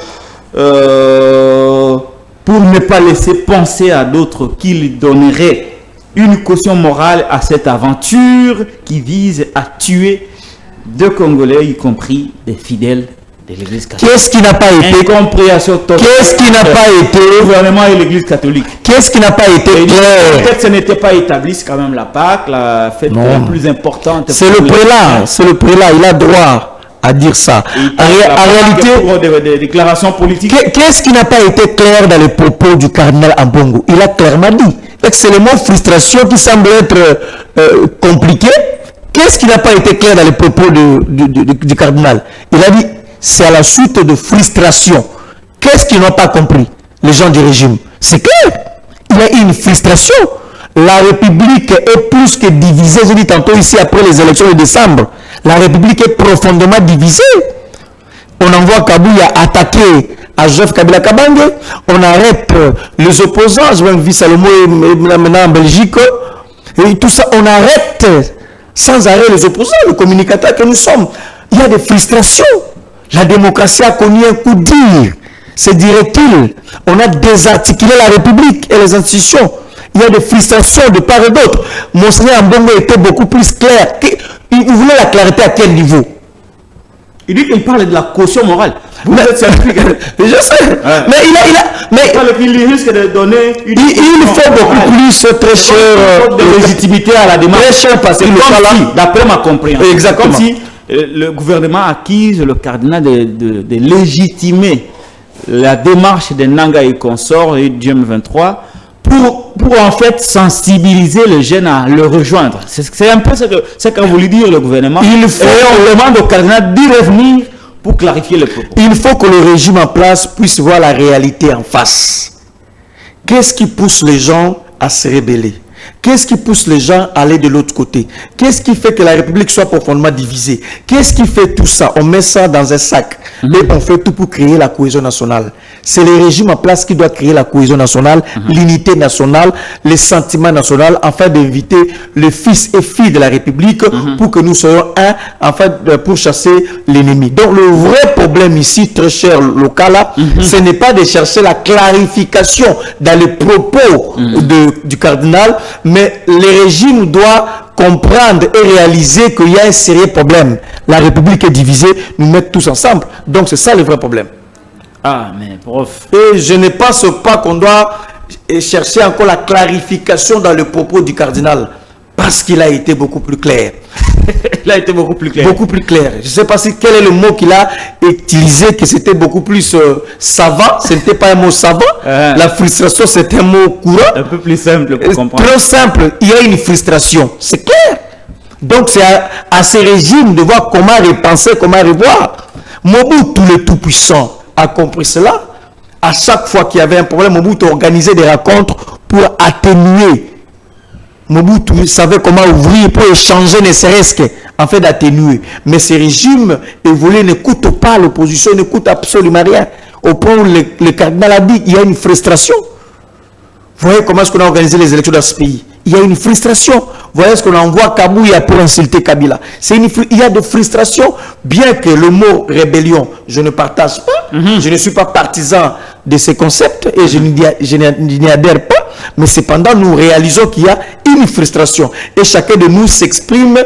pour ne pas laisser penser à d'autres qu'il donnerait une caution morale à cette aventure qui vise à tuer deux Congolais, y compris des fidèles de l'Église catholique. Qu'est-ce qui n'a pas été? Incompréhension totale. Qu'est-ce qui n'a pas été? Le gouvernement et l'Église catholique. Qu'est-ce qui n'a pas été clair? Peut-être que ce n'était pas établi, c'est quand même la Pâque, la fête la plus importante. C'est le prélat, c'est le prélat, il a droit à dire ça. En réalité, des déclarations politiques. Qu'est-ce qui n'a pas été clair dans les propos du cardinal Ambongo? Il a clairement dit. C'est le mot frustration qui semble être compliqué. Qu'est-ce qui n'a pas été clair dans les propos du cardinal? Il a dit, c'est à la suite de frustration. Qu'est-ce qu'ils n'ont pas compris, les gens du régime? C'est clair. Il y a une frustration. La République est plus que divisée. Je dis tantôt ici, après les élections de décembre, la République est profondément divisée. On envoie Kabouya attaquer à Joseph Kabila Kabange, on arrête les opposants, je vais vu Salomon maintenant en Belgique, et tout ça, on arrête sans arrêt les opposants, les communicateurs que nous sommes. Il y a des frustrations. La démocratie a connu un coup dur, c'est dirait-il. On a désarticulé la République et les institutions. Il y a des frustrations de part et d'autre. Monseigneur Mbongo était beaucoup plus clair. Vous voulez la clarté à quel niveau? Il dit qu'il parle de la caution morale. Vous êtes scientifique. Je sais. Ouais. Mais il risque de donner une il faut beaucoup plus, très cher, de légitimité à la démarche. Très cher parce que d'après ma compréhension, exactement. Comme si le gouvernement accuse le cardinal de légitimer la démarche de Nanga et consorts et du M23 pour en fait sensibiliser les jeunes à le rejoindre. C'est un peu ce qu'a voulu dire le gouvernement. Et on demande au cardinal d'y revenir pour clarifier le propos. Il faut que le régime en place puisse voir la réalité en face. Qu'est-ce qui pousse les gens à se rebeller? Qu'est-ce qui pousse les gens à aller de l'autre côté? Qu'est-ce qui fait que la République soit profondément divisée? Qu'est-ce qui fait tout ça? On met ça dans un sac et on fait tout pour créer la cohésion nationale. C'est le régime en place qui doit créer la cohésion nationale, l'unité nationale, les sentiments nationaux, afin d'inviter les fils et filles de la République pour que nous soyons un, afin pour chasser l'ennemi. Donc le vrai problème ici, très cher Lokala, ce n'est pas de chercher la clarification dans les propos du cardinal, mais le régime doit comprendre et réaliser qu'il y a un sérieux problème. La République est divisée, nous mettons tous ensemble. Donc c'est ça le vrai problème. Ah, mais prof. Et je ne pense pas qu'on doit chercher encore la clarification dans le propos du cardinal, parce qu'il a été beaucoup plus clair. Il a été beaucoup plus clair. Beaucoup plus clair. Je ne sais pas si quel est le mot qu'il a utilisé, que c'était beaucoup plus savant. Ce n'était pas un mot savant. La frustration, c'est un mot courant. Un peu plus simple pour comprendre. Trop simple. Il y a une frustration. C'est clair. Donc c'est à ce régime de voir comment repenser, comment revoir. Mobutu, le Tout-Puissant, a compris cela. À chaque fois qu'il y avait un problème, Mobutu organisait des rencontres pour atténuer. Mobutu savait comment ouvrir pour échanger, ne serait-ce qu'en fait d'atténuer. Mais ces régimes évolués n'écoutent pas l'opposition, n'écoutent absolument rien. Au point où le cardinal a dit qu'il y a une frustration. Vous voyez comment est-ce qu'on a organisé les élections dans ce pays? Il y a une frustration. Vous voyez ce qu'on envoie Kabouya pour insulter Kabila. Il y a de frustration, bien que le mot rébellion, je ne partage pas. Je ne suis pas partisan de ces concepts et je n'y adhère pas. Mais cependant, nous réalisons qu'il y a une frustration. Et chacun de nous s'exprime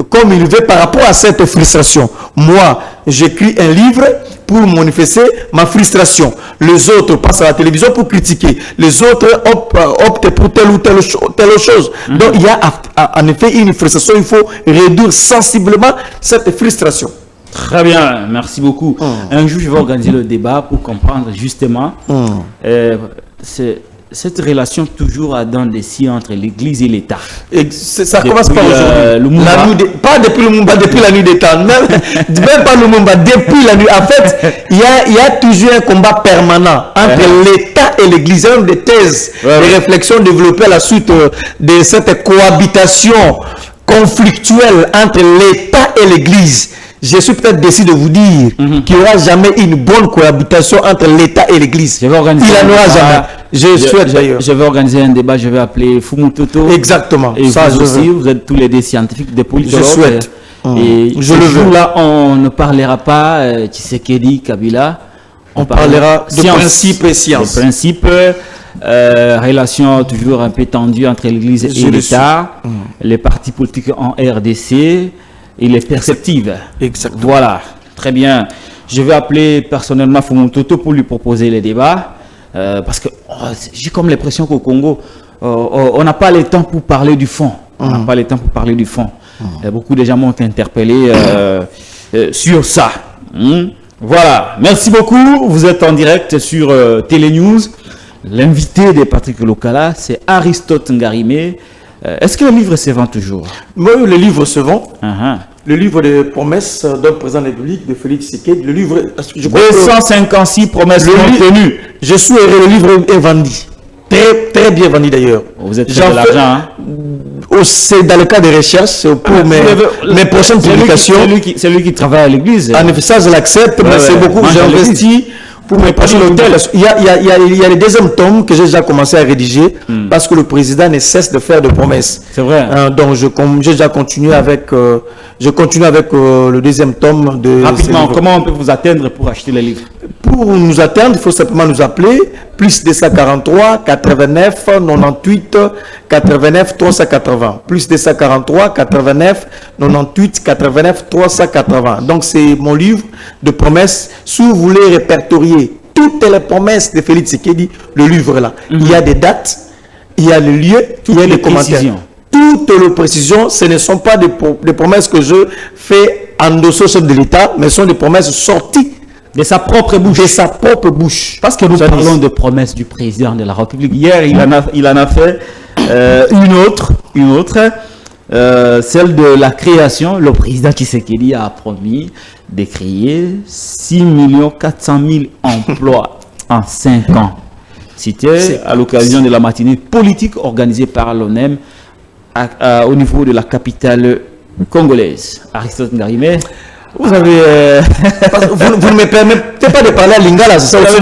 comme il veut par rapport à cette frustration. Moi, j'écris un livre pour manifester ma frustration. Les autres passent à la télévision pour critiquer. Les autres optent pour telle ou telle autre chose. Donc, il y a en effet une frustration. Il faut réduire sensiblement cette frustration. Très bien, merci beaucoup. Un jour, je vais organiser le débat pour comprendre justement cette relation toujours à dents des scies entre l'Église et l'État. Ça commence par aujourd'hui. Pas depuis le Lumumba, depuis la nuit des temps. Même pas le Lumumba, depuis la nuit. En fait, il y a toujours un combat permanent entre l'État et l'Église. C'est une des thèses, des réflexions développées à la suite de cette cohabitation conflictuelle entre l'État et l'Église. Je suis peut-être décidé de vous dire qu'il n'y aura jamais une bonne cohabitation entre l'État et l'Église. Il n'y en aura jamais. Je vais organiser un débat, je vais appeler Fumutoto. Exactement. Et ça, vous aussi, vous êtes tous les deux scientifiques, des politologues. Je souhaite. Et ce jour-là, on ne parlera pas Tshisekedi, Kabila. On parlera de principes et sciences. De principes, relations toujours un peu tendues entre l'Église et l'État, les partis politiques en RDC. Et les perspectives. Exactement. Voilà, très bien. Je vais appeler personnellement Fumutoto pour lui proposer les débats. Parce que j'ai comme l'impression qu'au Congo, on n'a pas le temps pour parler du fond. On n'a pas le temps pour parler du fond. Beaucoup de gens m'ont interpellé sur ça. Voilà, merci beaucoup. Vous êtes en direct sur Télénews. L'invité de Patrick Lokala, c'est Aristote Ngarimé. Est-ce que le livre se vend toujours? Oui, le livre se vend. Le livre des promesses d'un président de la République, de Félix Tshisekedi. Le livre... 256 promesses non tenues. Je suis heureux, le livre est vendu. Très, très bien vendu d'ailleurs. Vous êtes fait de l'argent, c'est dans le cas des recherches pour mes prochaines publications. C'est lui qui travaille à l'église. En effet, ça je l'accepte, mais c'est beaucoup. J'ai investi pour mes prochaines publications. Il y a le deuxième tome que j'ai déjà commencé à rédiger parce que le président ne cesse de faire de promesses. C'est vrai. Donc j'ai déjà continué avec le deuxième tome de. Rapidement, comment on peut vous atteindre pour acheter les livres? Pour nous atteindre, il faut simplement nous appeler plus 243 89 98 89 380 plus 243 89 98 89 380. Donc c'est mon livre de promesses. Si vous voulez répertorier toutes les promesses de Félix Tshisekedi, le livre là, il y a des dates, il y a le lieu, il y a des commentaires. Toutes les précisions, ce ne sont pas des promesses que je fais endosser au chef de l'État, mais ce sont des promesses sorties De sa propre bouche. De sa propre bouche. Parce que nous parlons de promesses du président de la République. Hier, il en a fait une autre, celle de la création. Le président Tshisekedi a promis de créer 6 400 000 emplois en 5 ans. C'était à l'occasion de la matinée politique organisée par l'ONEM au niveau de la capitale congolaise. Aristote Ngarimé, vous avez... vous ne me permettez pas de parler à Lingala, c'est ça aussi.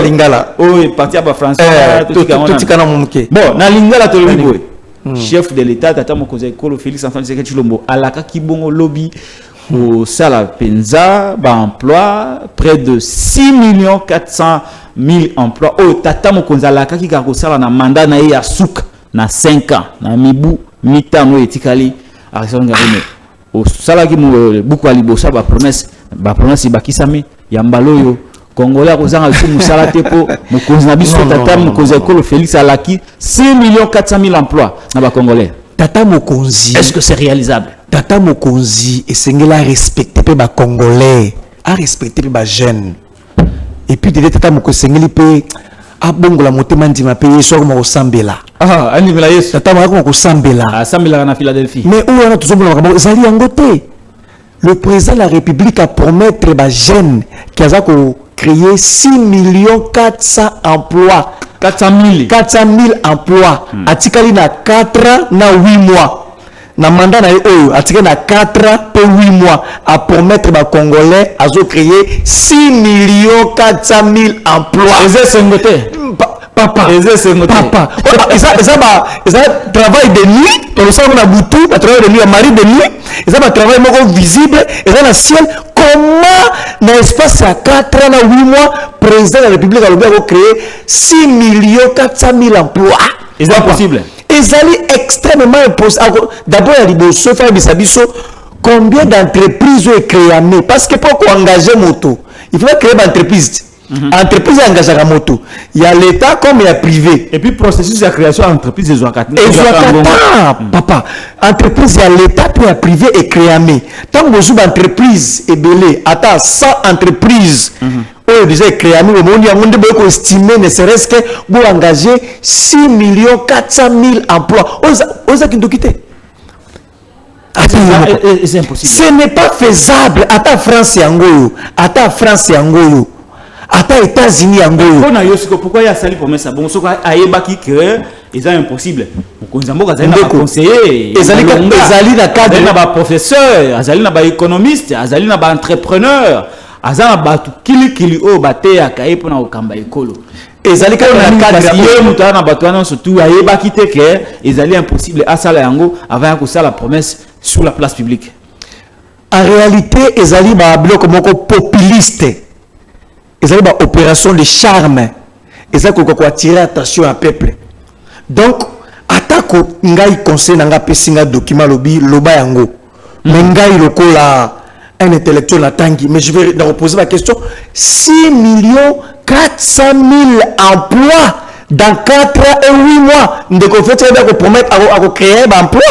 Lingala. Oui, parti à François. Bon, na Lingala, chef de l'État, Tata Mokonza Ekolo, Félix Antoine Tshisekedi Tshilombo, alaka kibongo lobby au Sala Penza, emploi, près de 6 400 000 emplois. Oh, Tata Mokonza alaka ki kako sala na mandat na ya souk na 5 ans, na mibu mitano etikali Aristote Ngarimé. Au Sala ki beaucoup alibosa ba promesse bakisami ya mbaloyo Congolais a causé un musala tepo Mokonzi na biso Tata Mokonza Ekolo Félix alaki 6 400 000 emplois na ba Congolais. Tata Mokonzi, est-ce que c'est réalisable? Tata Mokonzi et Sengela a respecté les Congolais, a respecté les jeunes. Et puis de Tata Mokonzi Sengeli pe a bongo la motema ndima pe yeso ko sambela. Ah, ani vela yeso. Tata ko sambela. Ah, sambela na Philadelphie. Mais où on a toujours bon zali ngote. Le président de la République a promettre les jeunes qui a créé 6 400 emplois. 400 000 emplois. Atikali na 4 na 8 mois. Na mandat na eux, atikali na 4 pour 8 mois à promettre les Congolais à créer 6 400 000 emplois. Papa, ça travail de nuit, pour le sang on a boutou, travail de nuit à mari de nuit, et ça va travail visible, et ça la ciel. Comment dans l'espace à 4 ans, 8 mois, président de la République a créé 6 400 000 emplois? C'est impossible. Et ça est extrêmement impossible. D'abord, il y a combien d'entreprises ont créé? Parce que pour engager moto, il faut créer une entreprise. Entreprise engagée à moto. Il y a l'État comme il y a privé. Et puis processus de création d'entreprise des papa. Entreprise il y a l'État puis il y a privé et créé. Tant que vous avez entreprise et belé, attends 100 entreprises. Oh déjà créé au monde il y a monde beaucoup estimé ne serait-ce que vous engager 6 400 000 emplois. Osa qui nous quitter. C'est impossible. Ce n'est pas faisable. Attends France et Angoyo. Attends États-Unis pourquoi il y a sali pour mettre ça bon soko ayebaki que c'est impossible Mokonzambo azali na conseiller ezali na cadre na ba professeur azali na ba économiste azali na ba entrepreneur azali na ba kili o bate ya kai pona okamba ekolo ezali ka na cadre yo mutana na bato na surtout ayebaki te que ezali impossible asala yango avant ko sala promesse sur la place publique. En réalité ezali ba bloc moko populiste. Ils ont une opération de charme. Ils ont attirer attention à peuple. Donc, attaque ngai conseil nanga pesinga document lobby loba yango. Mais ngai lokola un intellectuel la tangi. Mais je vais reposer ma question. 6 400 000 emplois dans 4 et 8 mois. Ndeko fait ça va promettre à créer un emploi.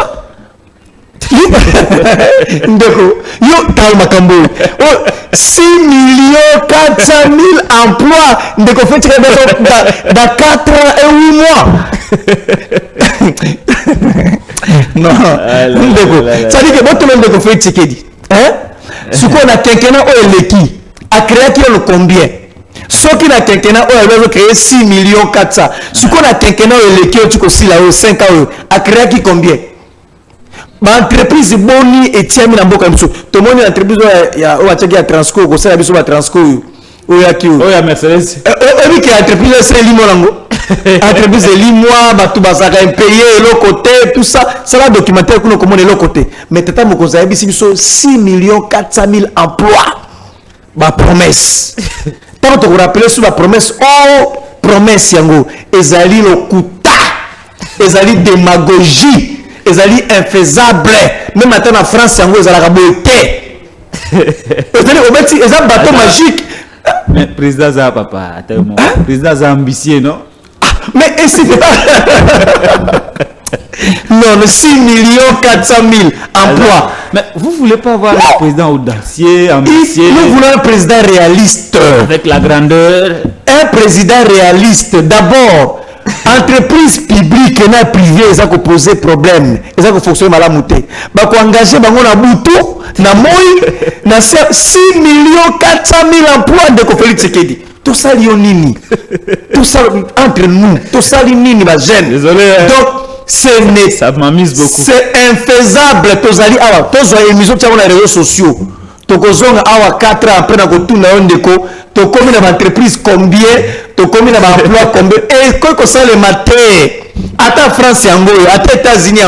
Ndeko, yo taille makambo. 6 400 000 emplois. Ndeko fait ça dans 4 et 8 mois. Non, Ndeko. Ça dit que tout le monde fait Tshisekedi. Hein? Ce qu'on a quelqu'un au Eleki a créé qui le combien? Ce qui a quelqu'un au créé 6 400 000. Ce qu'on a quelqu'un au Eleki au 5 ans a créé qui combien? Entreprise boni et tiami na mboka biso to moni entreprise ya o ataki ya Transco ko sala biso ba Transco o ya ki o ya Mercedes o ki entreprise c'est limo lango entreprise limo ba tout basaka impayé le côté tout ça ça la documentaire kuno comment le côté mais tata Mokonzi ya biso 6 400 000 emplois ba promesse tant to rappeler sur la promesse oh promesse yango ezali lokuta ezali démagogie. Ils ont dit infaisable. Même maintenant en France, ils ont la beauté. Ils ont un bateau magique. Mais président Zah, papa, président Zah ambitieux, non? Mais est-ce que Non, 6 400 000 emplois. Mais vous ne voulez pas avoir un président audacieux, ambitieux. Nous voulons un président réaliste. Avec la grandeur. Un président réaliste. D'abord, entreprise publique et privée, ça va poser problème. Et ça va fonctionner mal à monter. Bah, qu'on engage, bah, on a boutou, na moi, na 6 400 000 emplois de Félix Tshisekedi. Tout ça, nini. Tout ça, entre nous. Tout ça, nini, ma jeune. Désolé. Donc, ça m'amuse beaucoup. C'est infaisable. Tous les émissions sur les réseaux sociaux. Tu as 4 ans après dans tu commis dans l'entreprise combien, tu commis dans l'emploi combien. Et quand ça le matin, à ta France, à ta États-Unis,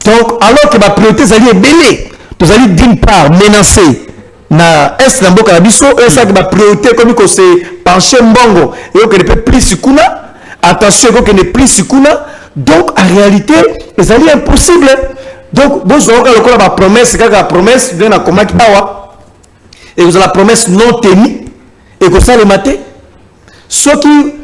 donc alors que ma priorité est belée, tu allez d'une part menacer na est na mboka na biso et ça que ma priorité comme que c'est pencher mbongo et que ne peut plus sikuna attention que ne plus sikuna. Donc en réalité c'est impossible. Donc vous aurez encore la promesse quand la promesse vient à comment qui awa et vous avez la promesse non tenue et que ça le matin ceux qui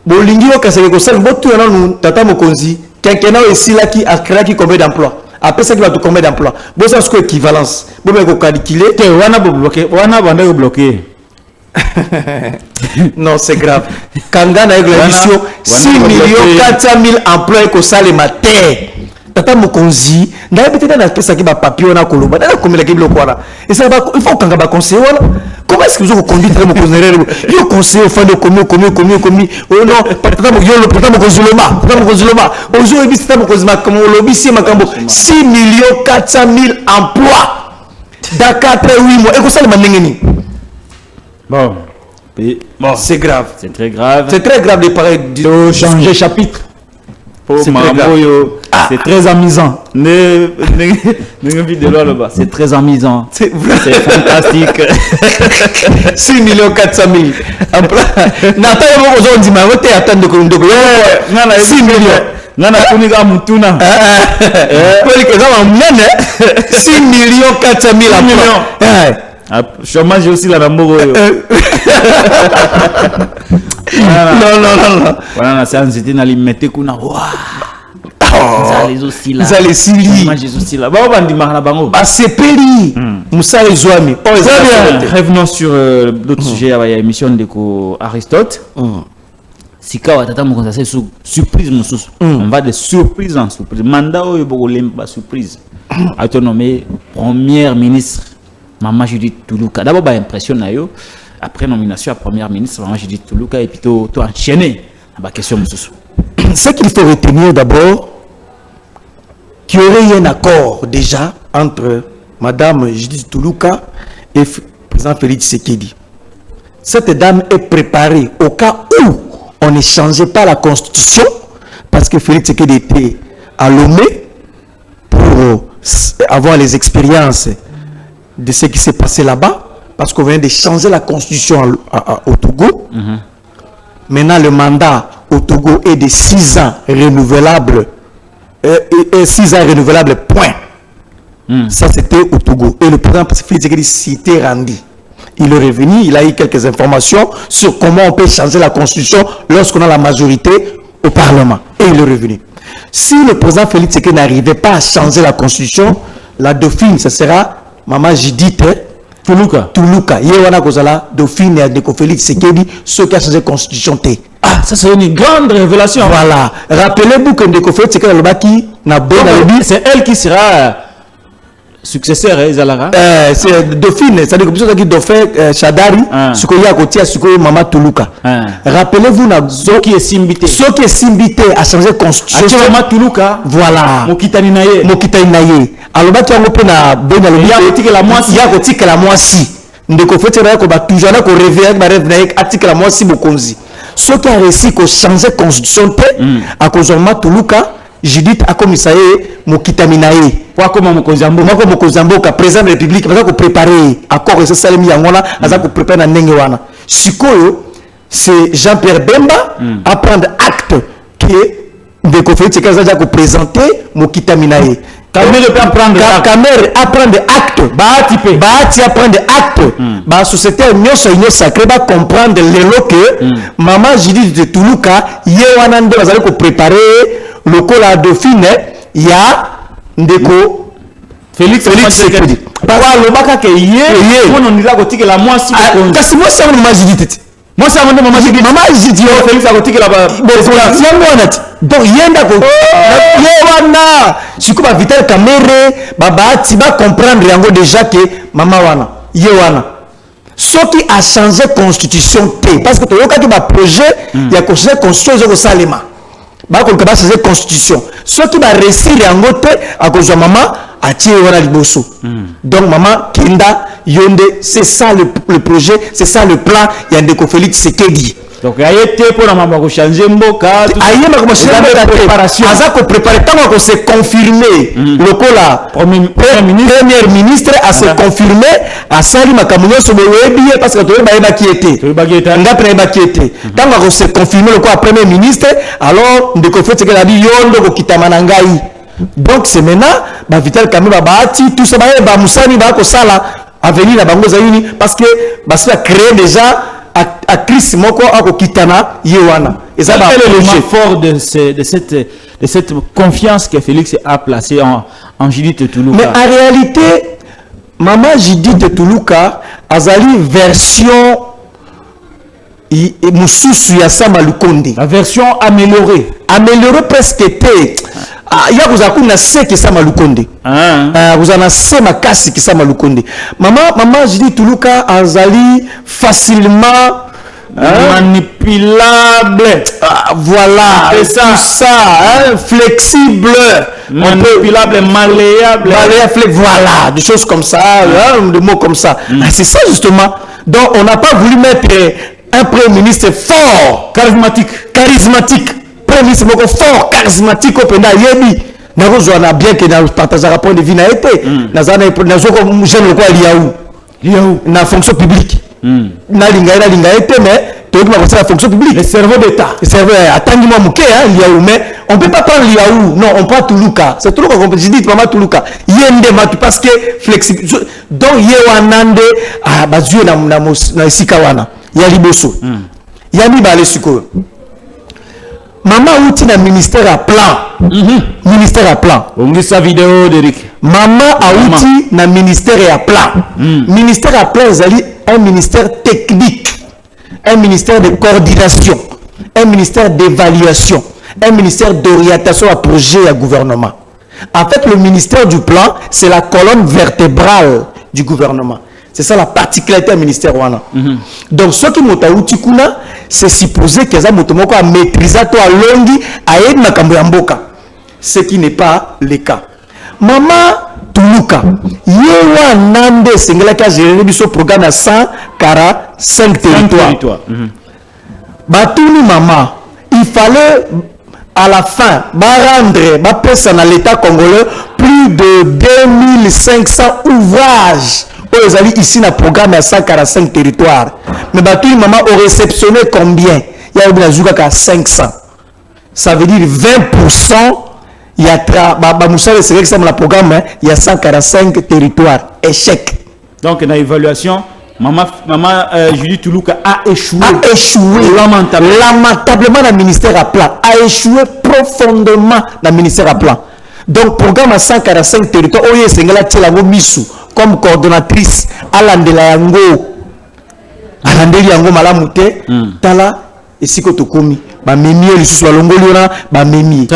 bolingi au kasser que ça le botu na nous tata mokonzi quelqu'un ici là qui a créé combien d'emplois. Après ça qui va tout combien d'emplois. Bon ça c'est équivalence. Bon mais calculer wana bloqué. Non, c'est grave. Kanga na l'émission 6 400 000 emplois que ça le matin. Tata mokonzi, na peut-être na pesa ki ba papier na koloba. Na komela ki biloko wana. Et ça va il faut kanga ba conseiller wala. Comment est-ce que vous conduisez très mokonzi? Yo conseiller au fin de combien. Oh non, tata mo yo le tata mokonzi loma. Tata mokonzi loma. Ozo ebi tata mokonzi makambo lobi si makambo 6 400 000 emplois. Dakar après 8 mois. Et que ça le mandengeni. Bon, c'est grave. C'est très grave. C'est très grave de parler de changer chapitre. C'est très amusant. C'est très amusant. C'est fantastique. 6 400 000. Nathan, on dit, mais attendre de 6 millions. Nana Kuniga Mutuna. 6 400 000. Chômage aussi la Rambo. Non. Voilà, c'était dans les métiers qu'on a. Zales aussi là. Zales Sili. Chômage aussi là. Bah, on dit Marna Bango. Ah, c'est Péli. Moussa et Zouami. Revenons sur d'autres sujets. Il y a l'émission de Aristote. Sika watata mokonza c'est surprise mususu. On va de surprise en surprise. Mandat oyo bokolemba surprise. Autonomé première ministre Maman Judith Toulouka. D'abord bah impression na yo. Après nomination à première ministre Maman Judith Toulouka et puis tout enchaîné. Bah question mususu. Ce qu'il faut retenir d'abord qu'il y aurait un accord déjà entre Madame Judith Toulouka et président Félix Tshisekedi. Cette dame est préparée au cas où on ne changeait pas la constitution parce que Félix Tshisekedi était à Lomé pour avoir les expériences de ce qui s'est passé là-bas parce qu'on vient de changer la constitution au Togo. Maintenant le mandat au Togo est de 6 ans renouvelable et 6 ans renouvelable point. Ça c'était au Togo et le président Félix Tshisekedi s'était rendu. Il est revenu, il a eu quelques informations sur comment on peut changer la constitution lorsqu'on a la majorité au Parlement. Et il est revenu. Si le président Félix Tshisekedi n'arrivait pas à changer la constitution, la dauphine, ce sera Maman Judith Toulouka. Yewana Kozala, dauphine et Adeko Félix Tshisekedi, ceux qui ont changé la constitution. Ah, ça c'est une grande révélation. Voilà. Rappelez-vous que Adeko Félix Tshisekedi c'est elle qui sera successeur, Zalara. C'est dauphine, c'est-à-dire que vous dauphin Chadari, ce qu'il y a à côté, ce qu'il y a Maman Toulouka. Rappelez-vous, ceux qui est simbité à changer la constitution. Maman Toulouka. Voilà. Mokitani Naye. Alors, tu as il y a article la moisi. Ndeko Félix Tshisekedi toujours là qu'on revient avec article la moisi Mokonzi. Ceux qui ont réussi à changer la constitution à cause de Maman Toulouka. Judith a commissaire Mokitaminae. Comment Mokozamboka, président de la République, il va préparer accord et c'est ça le miangona, il va préparer na nengewana. Sikoyo, c'est Jean-Pierre Bemba à prendre acte qui est de conférence qui va présenter Mokitaminae. Camer à prendre acte. Bahati à prendre acte. Bah société union sacrée va comprendre les lots que maman Judith de Toulouka yewanande va aller préparer le col à Dauphine, il y a Ndeko Félix Tshisekedi. Parce que le baka que hier, on dit là que la moi si parce que moi c'est maman Judith. Moi c'est maman Judith. Maman Judith Félix a dit que là-bas. Donc yenda ko wana siko ba Vital Kamerhe babati ba comprendre yango déjà que maman wana wana ce qui a changé constitution T parce que tu vois que ba projet il y a constitution au Salema ba ko ba changer constitution ce qui va réussir yango te à cause de maman a tiré wana liboso donc maman Kenda Yonde c'est ça le projet c'est ça le plan Yandeko Félix Tshisekedi. Donc il y a été pour la maman changer mboka aïe ma changer préparation aza ko préparer tant que c'est confirmé le cola premier ministre a se confirmé à sali makamunyo so webi parce que to ba qui était ngapre ba qui était tant que c'est confirmé le cola premier ministre alors ndeko fait que la bi yondo ko kitama na ngai donc c'est maintenant ba Vital Kamerhe ba ati tout ça ba musani ba ko sala avenir na bango zayuni parce que ba ça créer déjà à Chris Moko à Kitana Yewana. Et ça va être le fort de cette confiance que Félix a placée en Judith Tuluka. Mais en réalité, maman Judith Tuluka azali version Moussousou Yassama Lukonde. La version améliorée. Améliorée presque était. Il y a vous avez un qui ça malukonde. Vous en avez ma casse qui ça malukonde. Maman Judith Tuluka azali facilement manipulable. Voilà. C'est ça. Flexible. Manipulable, malléable. Voilà. Des choses comme ça. Des mots comme ça. C'est ça justement. Donc on n'a pas voulu mettre un premier ministre fort, charismatique. Premier ministre fort, charismatique au Penda Yebi. Nous avons bien que nous partageons un point de vue. Nous avons jeune Liaou. Na fonction publique. Na linga mais tu as la fonction publique. Le cerveau d'État. Le cerveau, attends-moi Mouké, Liaou, mais on ne peut pas prendre Liaou. Non, on prend Tuluka. C'est Tuluka qu'on peut dire, maman Tuluka. Yende matu parce que flexible. Donc, Yewanande, Bazu na Sikawana. Yaliboso. Yami Bale Suko. Maman outi na ministère à plan. Ministère à plan. On dit sa vidéo d'Eric. Maman outi na ministère à plan. Ministère à plan, c'est un ministère technique, un ministère de coordination, un ministère d'évaluation, un ministère d'orientation à projet et à gouvernement. En fait, le ministère du plan, c'est la colonne vertébrale du gouvernement. C'est ça la particularité du ministère. Donc, ce qui m'a outi kuna, c'est supposé que ça motomoko a maîtrisé toi longi à aide makambo yamboka, ce qui n'est pas le cas. Maman Tuluka yewa nande sengela ka gérer biso programme à 145 territoires. Batuni maman, il fallait à la fin rendre personne à l'état congolais plus de 2500 ouvrages. Ils allaient ici dans le programme à 145 territoires. Mais Batuni maman ont réceptionné combien? Il y a eu 500. Ça veut dire 20%. Il y a le programme, il y a 145 territoires. Échec. Donc, dans l'évaluation, maman Judith Tuluka a échoué. Lamentablement dans le ministère à plan. A échoué profondément dans le ministère à plan. Donc, programme à 145 territoires, Oye Sengela Tchelango Missou, comme coordonnatrice, Alandela Yango. Alandela Yango Malamute, Tala, et Sikotokomi. Très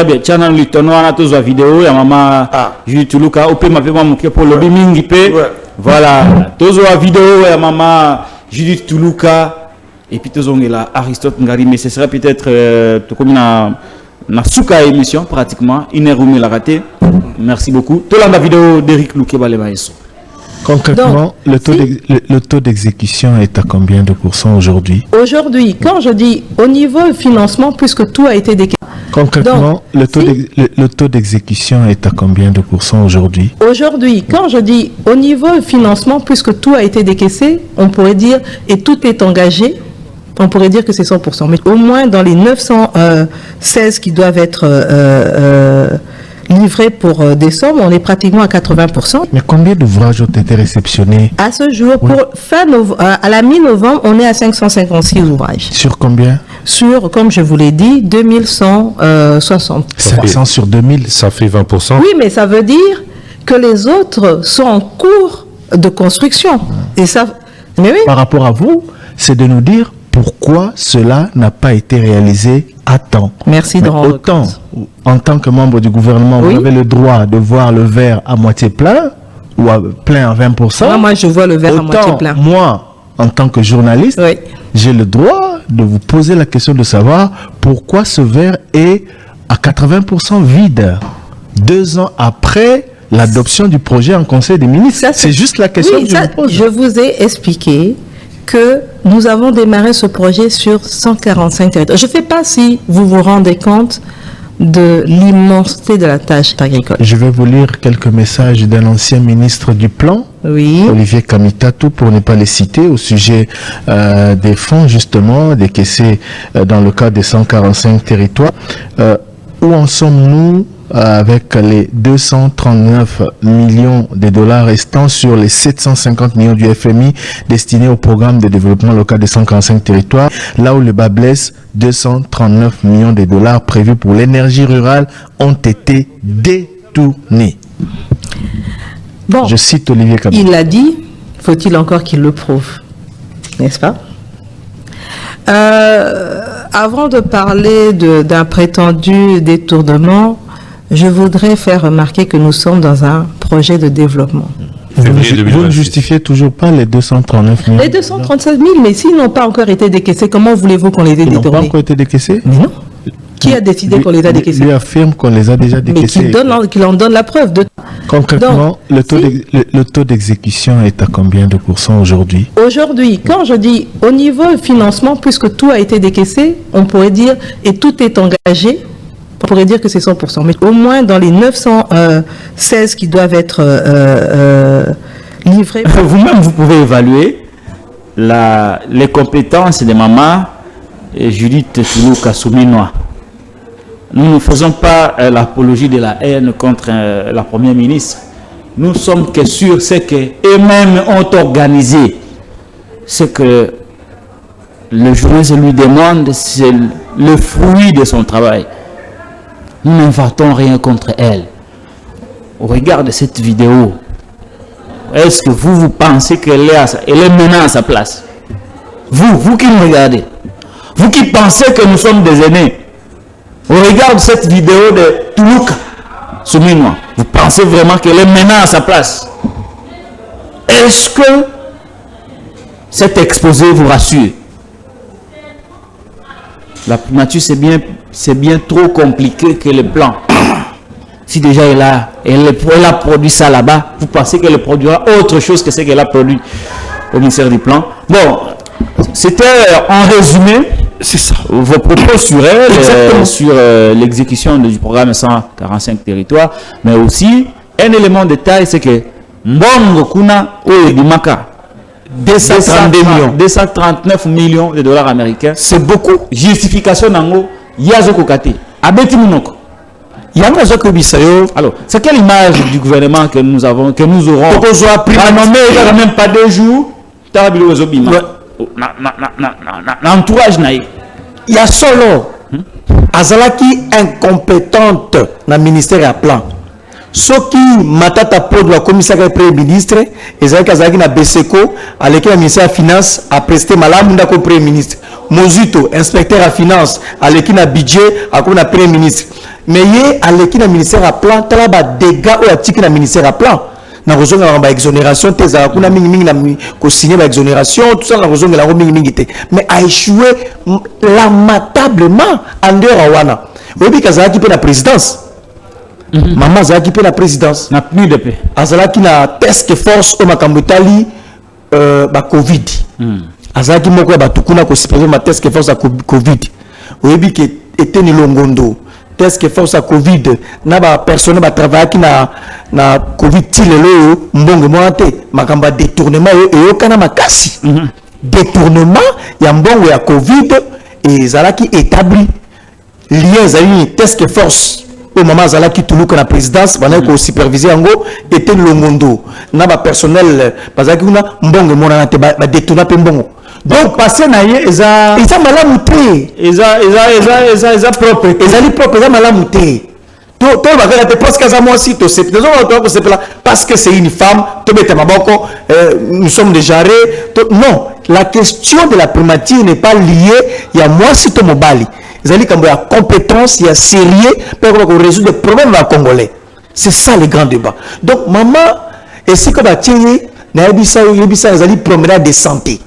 bien, channel litono ana tozo vidéo ya maman Judith Tuluka ope mapema moke pour lobby mingi pe voilà tozo vidéo ya maman Judith Tuluka et puis tozo ngela Aristote Ngari mais ce sera peut-être to comme na suka émission pratiquement 1h la raté. Merci beaucoup. To la vidéo d'Eric Lukeba le Maeso. Concrètement, le taux d'exécution est à combien de pourcents aujourd'hui? Aujourd'hui, quand je dis au niveau financement, puisque tout a été décaissé. Concrètement, le taux d'exécution est à combien de pourcents aujourd'hui? Aujourd'hui, quand je dis au niveau financement, puisque tout a été décaissé, on pourrait dire, et tout est engagé, on pourrait dire que c'est 100%. Mais au moins dans les 916 qui doivent être livrés pour décembre, on est pratiquement à 80%. Mais combien d'ouvrages ont été réceptionnés? À ce jour, Oui. pour à la mi-novembre, on est à 556 ouvrages. Sur combien? Sur, comme je vous l'ai dit, 2160. 500 sur 2000. Ça fait 20%. Oui, mais ça veut dire que les autres sont en cours de construction. Et ça, mais oui. Par rapport à vous, c'est de nous dire pourquoi cela n'a pas été réalisé à temps. Merci de Mais rendre autant, compte. en tant que membre du gouvernement, Oui. vous avez le droit de voir le verre à moitié plein ou plein à 20%. Moi, je vois le verre à Autant, moitié plein. moi, en tant que journaliste, Oui. j'ai le droit de vous poser la question de savoir pourquoi ce verre est à 80% vide 2 ans après l'adoption du projet en Conseil des ministres. Ça, C'est juste la question Oui, que je vous pose. je vous ai expliqué que nous avons démarré ce projet sur 145 territoires. Je ne sais pas si vous vous rendez compte de l'immensité de la tâche agricole. Je vais vous lire quelques messages d'un ancien ministre du Plan, Oui. Olivier Kamitatou, pour ne pas les citer, au sujet des fonds justement décaissés dans le cadre des 145 territoires. Où en sommes-nous avec les 239 millions de dollars restants sur les 750 millions du FMI destinés au programme de développement local des 145 territoires, là où le bas blesse, 239 millions de dollars prévus pour l'énergie rurale ont été détournés. Bon, Je cite Olivier Kamitatou. il l'a dit, faut-il encore qu'il le prouve, n'est-ce pas? Avant de parler d'un prétendu détournement, je voudrais faire remarquer que nous sommes dans un projet de développement. Vous Février ne 2026. justifiez toujours pas les 239 millions. Les 237 000, mais s'ils n'ont pas encore été décaissés, comment voulez-vous qu'on les ait Ils n'ont pas détournés? encore été décaissés. Mais non. Qui a décidé qu'on les a décaissés? Lui affirme qu'on les a déjà Mais décaissés. qu'il en donne la preuve. Concrètement, Donc, le taux d'exécution est à combien de pourcents aujourd'hui? Aujourd'hui, quand je dis au niveau financement, puisque tout a été décaissé, on pourrait dire, et tout est engagé, on pourrait dire que c'est 100%. Mais au moins dans les 916 qui doivent être livrés. Vous-même, vous pouvez évaluer les compétences de Maman et Judith Toulouka Souminois. Nous ne faisons pas l'apologie de la haine contre la première ministre. Nous sommes que sur ce qu'eux-mêmes ont organisé. Ce que le journaliste lui demande, c'est le fruit de son travail. Nous n'inventons rien contre elle. Au regard de cette vidéo, est-ce que vous pensez qu'elle est maintenant à sa place? Vous qui me regardez, vous qui pensez que nous sommes des aînés, au regard de cette vidéo de Toulouka Souminois, vous pensez vraiment qu'elle est maintenant à sa place? Est-ce que cet exposé vous rassure? La primature, c'est bien trop compliqué que le plan. Si déjà elle a produit ça là-bas, vous pensez qu'elle produira autre chose que ce qu'elle a produit au ministère du Plan? Bon, c'était en résumé, c'est ça, vos propos sur elle, sur l'exécution du programme 145 territoires, mais aussi un élément de détail, c'est que Mbongo Kuna Dimaka, 239 millions de dollars américains, c'est beaucoup. Justification nango, Yazoko Kate, Abeti Munoko. Alors, c'est quelle image du gouvernement que nous aurons? Même pas 2 jours. L'entourage naïf. Il y a solo azalaki incompétente na ministère à plan. Soki matata pod la commissaire premier ministre ezalaki azalaki na Beseko aleki na ministère ya finance a presté malamu ndako premier ministre. Mozuto inspecteur à finance aleki na budget ako na premier ministre. Mais ye aleki na ministère à plan tala ba dégâts ou atiki na ministère à plan. Na rozonga ba exonération teza kuna mingi na ko signer ba exonération tout ça na rozonga la mingi te. Mais a échoué lamentablement en dehors wana. Obi kazaki pe na présidence. Maman azalaki pe na présidence. Na plus de paix. Azalaki na task force o makambutali ba Covid. Azalaki moko ya batukuna ko superviser ma task force à Covid. Obi ke était ni longondo. Task force à Covid na ba personne ba travailler na Covid tilelo mbongo moate makamba détournement et kana makasi. Détournement ya mbongo ya Covid et zalaki établi lien zali task force au moment zala qui tout la présidence pendant que superviser en gros était longondo na ba personnel parce que na mbongo mona te ba détourner pe mbongo donc passer na ye eza malamu te eza propre ezali propre eza malamu te to ba te parce que ça moi si to c'est parce que c'est une femme to bete maboko nous sommes déjà non, la question de la primature n'est pas liée il y a moi si to mobali ezali kambo ya compétence il y a sérieux pour résoudre les problèmes à congolais. C'est ça le grand débat. Donc maman et si comme tirer na yebisa ezali promenade de santé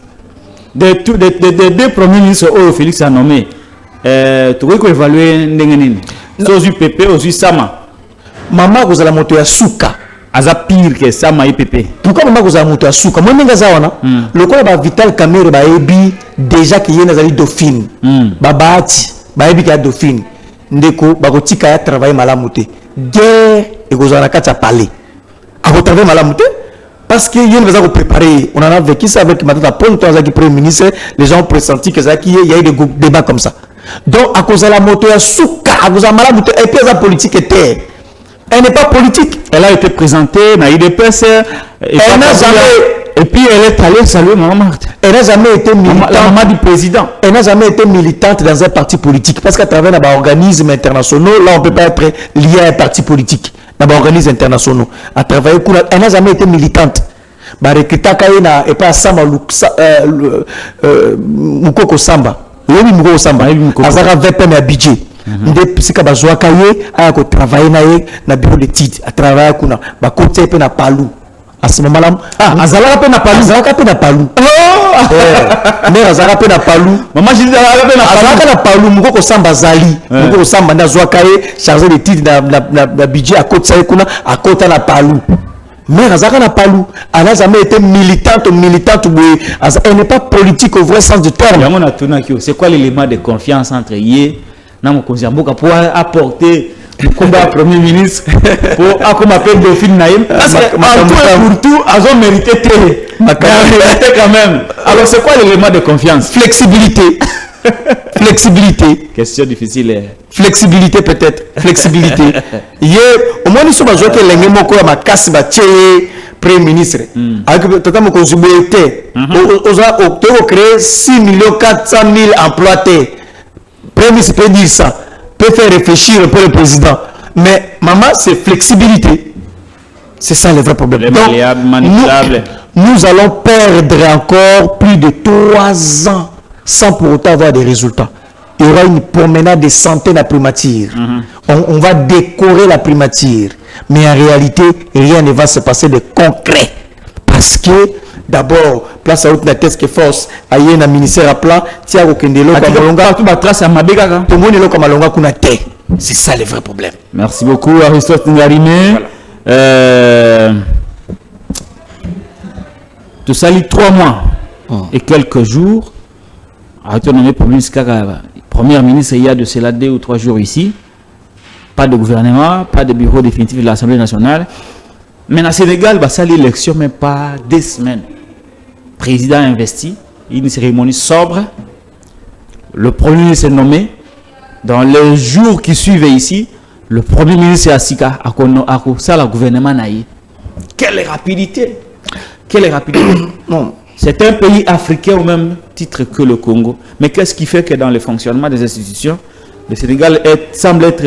des deux premiers ministres au Félix a nommé tu veux évaluer ndenge nini sozu Pepe ozu Sama maman kozala moto ya suka aza pire que Sama et Pepe. Pourquoi maman kozala moto ya suka mo ndenge za wana lokola ba Vital Kamerhe ba ebi déjà ki yena zali dauphine babati ba ebi ka dauphine ndeko bakotika ya travailler malamu te guerre et kozala kati ya palais a travailler malamu te parce que yena va préparer on en a vécu ça avec Matata Paul toi qui premier ministre les gens ont pressenti que ça qui y a eu des débats comme ça donc à cause de la moto ya suka à cause de malamu te et puis la politique était elle n'est pas politique. Elle a été présentée dans l'IDPS et puis elle est allée saluer Maman Marthe. Elle n'a jamais été militante. La maman du président. Elle n'a jamais été militante dans un parti politique. Parce qu'à travers des organismes internationaux, là on ne peut pas être lié à un parti politique. Dans des organismes internationaux. À travers, elle n'a jamais été militante. Et pas Samba Mukoko Samba. Oui, Mukoko Samba. Azara VPN à budget. Si ka bazwa kaye a ko travailler na bureau d'études à travailler kuna ba côté pe na palu à ce moment là azala pe na palu mais azala pe na palu maman je dis azala na palu mukoko samba zali mukoko samba na zwa kaye chargé d'études na budget à côté kuna à côté na palu mais azala na palu elle n'a jamais été militante elle n'est pas politique au vrai sens du terme. C'est quoi l'élément de confiance entre yé pour apporter le combat au premier ministre pour comme appelle Dauphine Naïm parce que pour tout ils ont mérité quand même. Alors c'est quoi l'élément de confiance? Flexibilité. Question difficile. Flexibilité peut-être. Flexibilité. Au moins nous sommes à jouer que les mots comme ma casse premier ministre avec totalement contribué on créer 6 400 000 emplois. Premier ministre peut dire ça, peut faire réfléchir un peu le président. Mais maman, c'est flexibilité. C'est ça le vrai problème. Donc, nous allons perdre encore plus de 3 ans sans pour autant avoir des résultats. Il y aura une promenade de santé de la primature. On va décorer la primature. Mais en réalité, rien ne va se passer de concret. Parce que d'abord, place à la tête que force, aïe na ministère à plat, tia au kendelo comme longa, tout ma trace à mabega, tout le monde comme longa kuna te. C'est ça le vrai problème. Merci beaucoup Aristote Ngarimé. Tout ça, 3 mois et quelques jours. Autonomie Premier ministre, il y a de cela 2 ou 3 jours ici. Pas de gouvernement, pas de bureau définitif de l'Assemblée nationale. Mais au Sénégal, ça l'élection, mais pas 2 semaines. Le président a investi, une cérémonie sobre. Le premier ministre est nommé. Dans les jours qui suivent ici, le premier ministre est assis à ça, le gouvernement naïe. Quelle rapidité! Quelle rapidité! Non. C'est un pays africain au même titre que le Congo. Mais qu'est-ce qui fait que dans le fonctionnement des institutions, le Sénégal semble être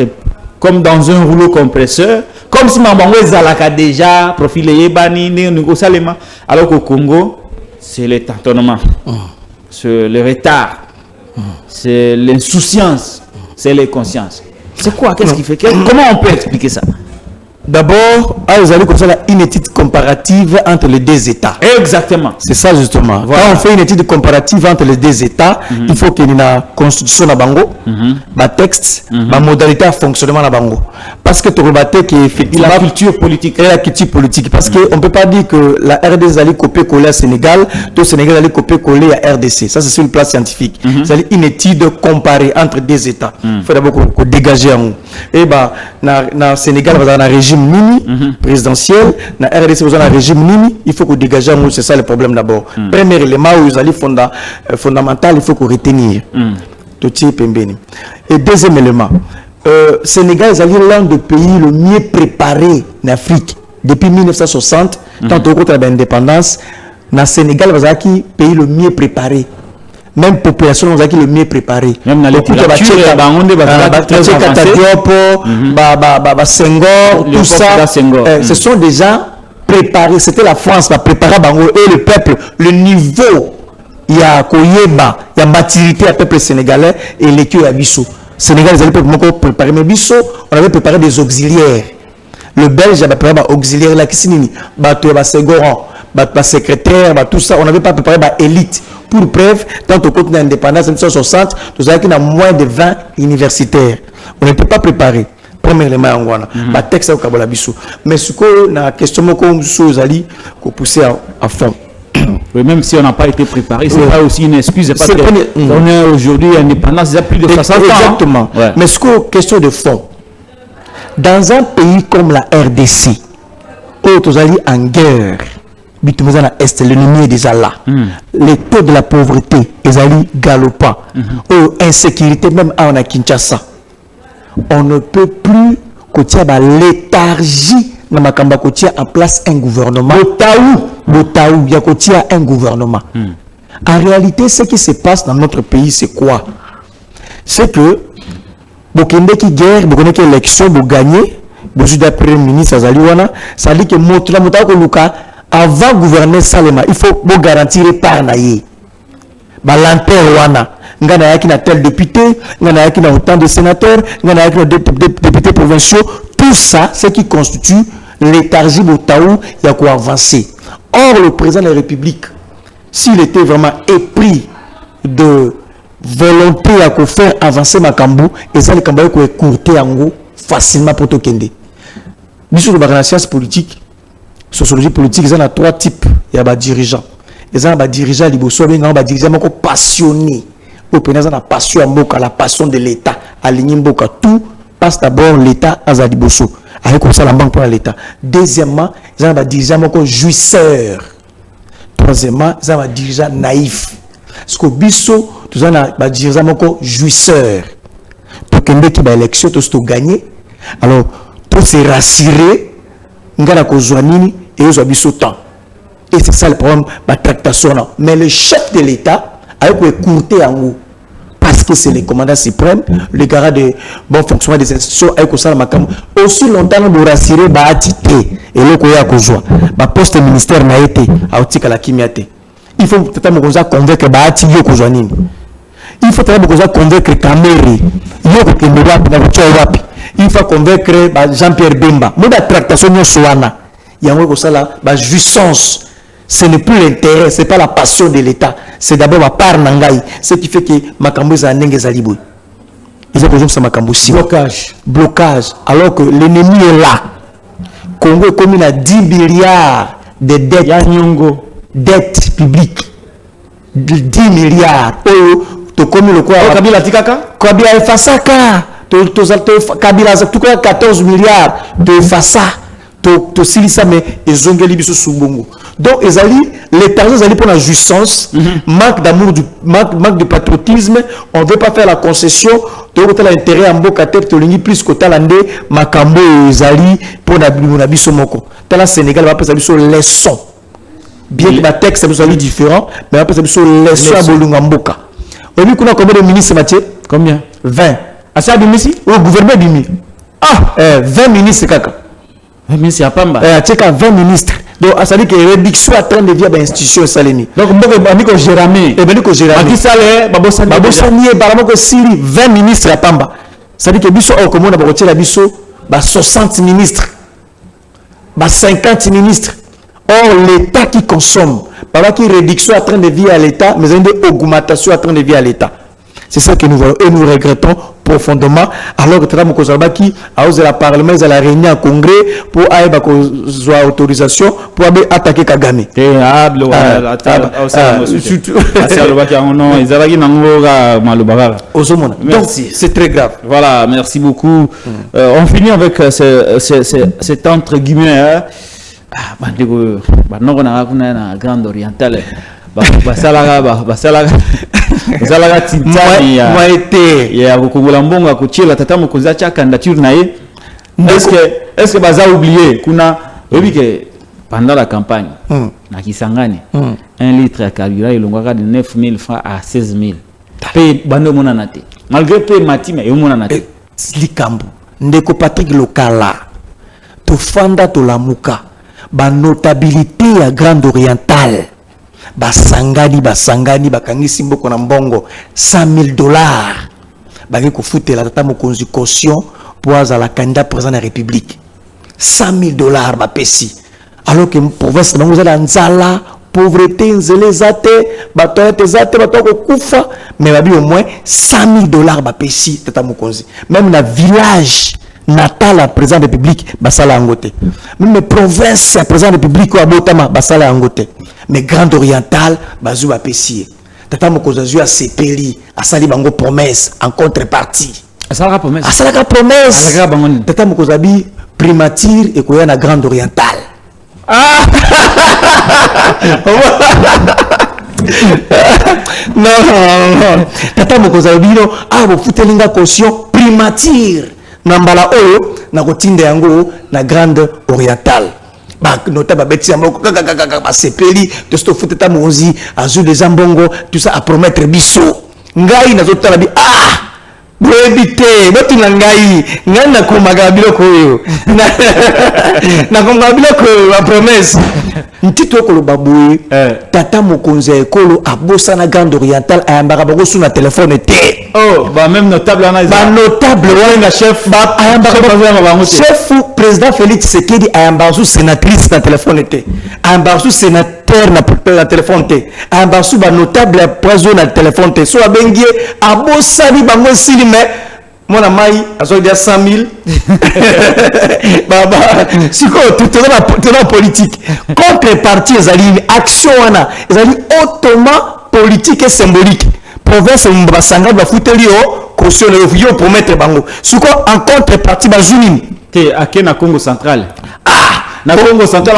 comme dans un rouleau compresseur, comme si Mambango Zalaka déjà profilé Bani, Salema, alors qu'au Congo, c'est le tâtonnement, c'est le retard, c'est l'insouciance, c'est les consciences. C'est quoi? Qu'est-ce qui fait? Comment on peut expliquer ça? D'abord, vous allez comme ça une étude comparative entre les 2 États. Exactement. C'est ça justement. Voilà. Quand on fait une étude comparative entre les 2 États, il faut qu'il y ait une constitution à Bango, un texte, une modalité de fonctionnement à Bango. Parce que tu rebattes qu'effectivement la culture politique. Et la culture politique. Parce qu'on ne peut pas dire que la RDC allait copier-coller à Sénégal, tout Sénégal allait copier-coller à RDC. Ça, c'est sur le plan scientifique. C'est une étude comparée entre 2 États. Il faut d'abord qu'on dégage en haut. Et bah, dans Sénégal, on a un régime mini présidentiel, dans RDC, on a un régime mini. Il faut qu'on dégage en haut. C'est ça le problème d'abord. Premier élément où ils allaient fondamental, il faut qu'on retenir. Et deuxième élément, Sénégal est l'un des pays le mieux préparé en Afrique. Depuis 1960, tant au côté de l'indépendance, le Sénégal est le pays le mieux préparé. Même population est le mieux préparé. Même dans les cultures, Senghor, tout ça, ce sont des gens préparés. C'était la France qui a préparé et le peuple, le niveau, il y a Koyeba, il y a maturité à peuple sénégalais et l'équipe à Bissau. Sénégal, ils avaient préparé, mais Bissau, on avait préparé des auxiliaires. Le Belge avait préparé des auxiliaires là qui signifie Senghor, secrétaire, tout ça, on n'avait pas préparé élite. Pour preuve, tant au côté de l'indépendance en 1960, nous avons moins de 20 universitaires. On n'était pas préparé. Premièrement, on a texte au Kabola Bissau. Mais ce qu'on a question comme chose ali qu'on poussait à fond. Oui, même si on n'a pas été préparé, c'est pas aussi une excuse. Parce que on est aujourd'hui indépendant, il y a plus de 60 ans. Exactement. Ouais. Mais ce qu'on a question de fond, dans un pays comme la RDC, où nous allons en guerre, l'ennemi est déjà là. Les taux de la pauvreté est galopant. Insécurité, même en Kinshasa. On ne peut plus côtier léthargie dans ma kamba côtier en place un gouvernement. Botaou, il y a côtier un gouvernement. En réalité, ce qui se passe dans notre pays, c'est quoi? C'est que Bokende qui guerre, Bokende qui élection, pour gagner, Bojuda Premier ministre Azaliwana, ça dit que Motula avant de gouverner Salema, il faut garantir par naïe. Balanter wana, ngana yaki na tel député, ngana yaki na autant de sénateurs, ngana yaki na députés provinciaux, tout ça, ce qui constitue léthargie Botaou, il y a quoi avancer. Or, le président de la République, s'il était vraiment épris de volonté à faire avancer Makambu, et ça, les Kambou qui écourter en gros facilement pour Tokende. Sur la science politique, sociologie politique, il y a trois types. Il y a des dirigeants. Il y a des dirigeants qui sont passionnés. Il y a la passion à la passion de l'État. Tout passe d'abord l'État à Zadiboso. Avec ça, la banque pour l'État. Deuxièmement, il y a des dirigeants jouisseurs. Troisièmement, il y a des dirigeants naïfs. Parce que Bisso, il y a des dirigeants jouisseurs. Pour que l'élection soit gagnée, alors, pour se rassurer, et c'est ça le problème de la tractation. Mais le chef de l'État a écourté en haut. Parce que c'est le commandant suprême, le garant de bon fonctionnement des institutions, aussi longtemps nous rassurer, et le koya kozwa. Ma poste ministère n'a été à Otika la Kimiate. Il faut peut-être convaincre Bahati yo kozwanini. Il faut peut-être convaincre Kameri, yo kokembewapi na wapi. Il faut convaincre Jean-Pierre Bemba. Nous la tractation de Soana. Il y a une jouissance. Ce n'est plus l'intérêt, ce n'est pas la passion de l'État. C'est d'abord ma part Nangaï. Ce qui fait que Makambo est un Nengezaliboui. Ils ont besoin de Makambo. Blocage. Blocage. Alors que l'ennemi est là. Congo est comme il a 10 milliards de dettes. Dettes publiques. 10 milliards. Oh, comme le quoi. Kabila Tikaka? Kabila Fasaka. Kabila 14 milliards de Fassa. To silisa mais ezongeli biso subongo. Donc les personnes pour la jouissance, manque d'amour, manque de patriotisme, on ne veut pas faire la concession, de l'intérêt en boka tête to lingi plus que talande makambo ezali pour na biso moko. Tala Sénégal va passer biso leçon. Bien que ma texte soit différent, mais va passer biso leçon à bolunga mboka. On dit qu'on a combien de ministres Mathieu? Combien? 20. À ça bimisi? Au gouvernement bimi. 20 ministres kaka. Mais c'est à Pamba. 20 ministres. Donc, ça veut dire que réduction à train de vie à l'institution Saleni. Donc, on Jéramé. Et bien, Jéramé. Babosani, Baramoko Siri, 20 ministres à Pamba. Ça veut dire que Bisso, au Commun, la Bisso, 60 ministres. 50 ministres. Or, l'État qui consomme, pas qui réduction à train de vie à l'État, mais une augmentation à train de vie à l'État. C'est ça que nous voyons et nous regrettons profondément. Alors que Tata Mokozabaki a osé la Parlement, ils ont la réunion en congrès pour avoir autorisation pour attaquer Kagame. Donc c'est très grave. Voilà, merci beaucoup. On finit avec cet entre guillemets. Grande orientale. basala tintani ya été ya kokongola mbongo kotiela tata mokonzi atia candidature na ye. Est-ce que baza oublié kuna que pendant la campagne na Kisangani 1 litre ya carburant ilongwaka de 9 000 francs à 16 000 pe bando mona nate malgré pe matima yo mona nate likambo ndeko Patrick Lokala to fanda to lamuka ba notabilité ya Grande Orientale basangani bakangisi mboko na mbongo $100,000 baki kofutela tata mokonzi caution pour la candidat président de la République $100,000 bapesi alors que province bango za nzala pauvreté nzele zate batoyete zate batoko kufa mais babi au moins $100,000 bapesi tata mokonzi même na village natal la président de la République basala angote même province la président de la République wa botama basala angote mais Grande Orientale bazu bapesi tata mokonzi azu a sepeli asali bango promesse en contrepartie asalaka promesse tata mokonzi abi primature et koya na Grande Orientale non tata mokonzi abino bo futelinga caution primature na mbala oyo na kotinda yango na Grande Orientale nota babeti yango kaka sepeli to sto futeta mokonzi azu des ambongo tout ça à promettre biso ngai nazotala bi boebite batuna ngai na komaga biloko oyo na komaga biloko a promesse ntito ko lobabuye tata mokonzi ekolo abosa na Grande Orientale ayambaka bango sur na téléphone te même notable ana notable wana chef chef président Félix Tshisekedi ayambaka sur sénatrice na téléphone te ayambaka sur sénateur na téléphone te ayambaka sur ba notable poison na téléphone te so abengie abosani bango sili mais mona mai azo dia 100,000 baba siko tout la politique contrepartie ezali action wana ezali automatiquement politique et symbolique province mbasanga ba futelio caution yo promettre bango siko en contrepartie ba junini te akena Congo central na Congo central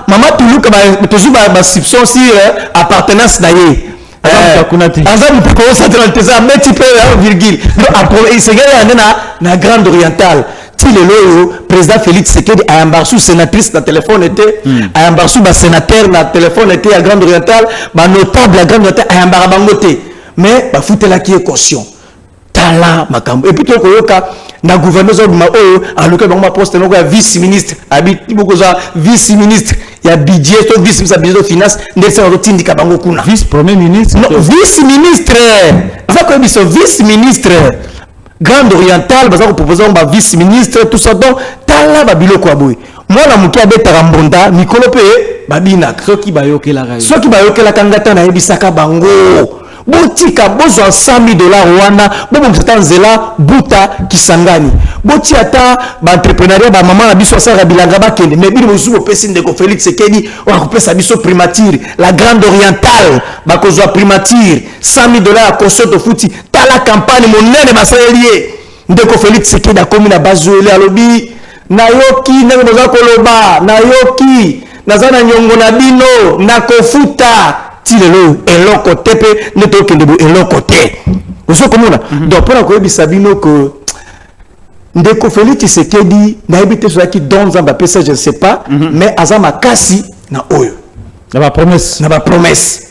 mama tuluka ba tozuba ba soupçon si appartenance na ye Azam pour central tesa petit peu virgule après c'est na Grande Orientale ti le président Félix Tshisekedi a embarqué sénatrice na téléphone était a embarqué ba sénateur na téléphone était à Grande Orientale ba notable à Grande Orientale a embarqué bangote mais ba futela qui est caution tala makambo et puis to koyoka na gouverneur zo ma en local bango poste no vice ministre habiti boko za vice ministre ya budget to vice ministre budget finance ndesa ro tindika bango kuna vice premier ministre non vice ministre ça ko biso vice ministre Grande Orientale baza ko proposer ba vice ministre tout ça donc tala ba biloko aboy mwana muki abetaka mbonda mikolo pe babina soki bayokela kangata na ebisaka bango botika bozwa $100,000 wana bomomsata nzela buta Kisangani boti ata ba entrepreneuria ba mama na biso asaka bilanga bakende mais bino bozubo pesi ndeko Félix Tshisekedi wakopesa biso primature la Grande Orientale bakozwa primature $100,000 à caution to futi tala campagne monene basayelie ndeko Félix Tshisekedi akomi na bazuele alobi nayoki ndenge boza koloba nayoki nazana nyongo na bino nakofuta tilelo eloko tepe neto kendebo eloko te oso komona donc pour ko ebisa bino ko ndeko Félix Tshisekedi na ebite so ki don zamba pesa je ne sais pas mais azama kasi na oyo na ba promesse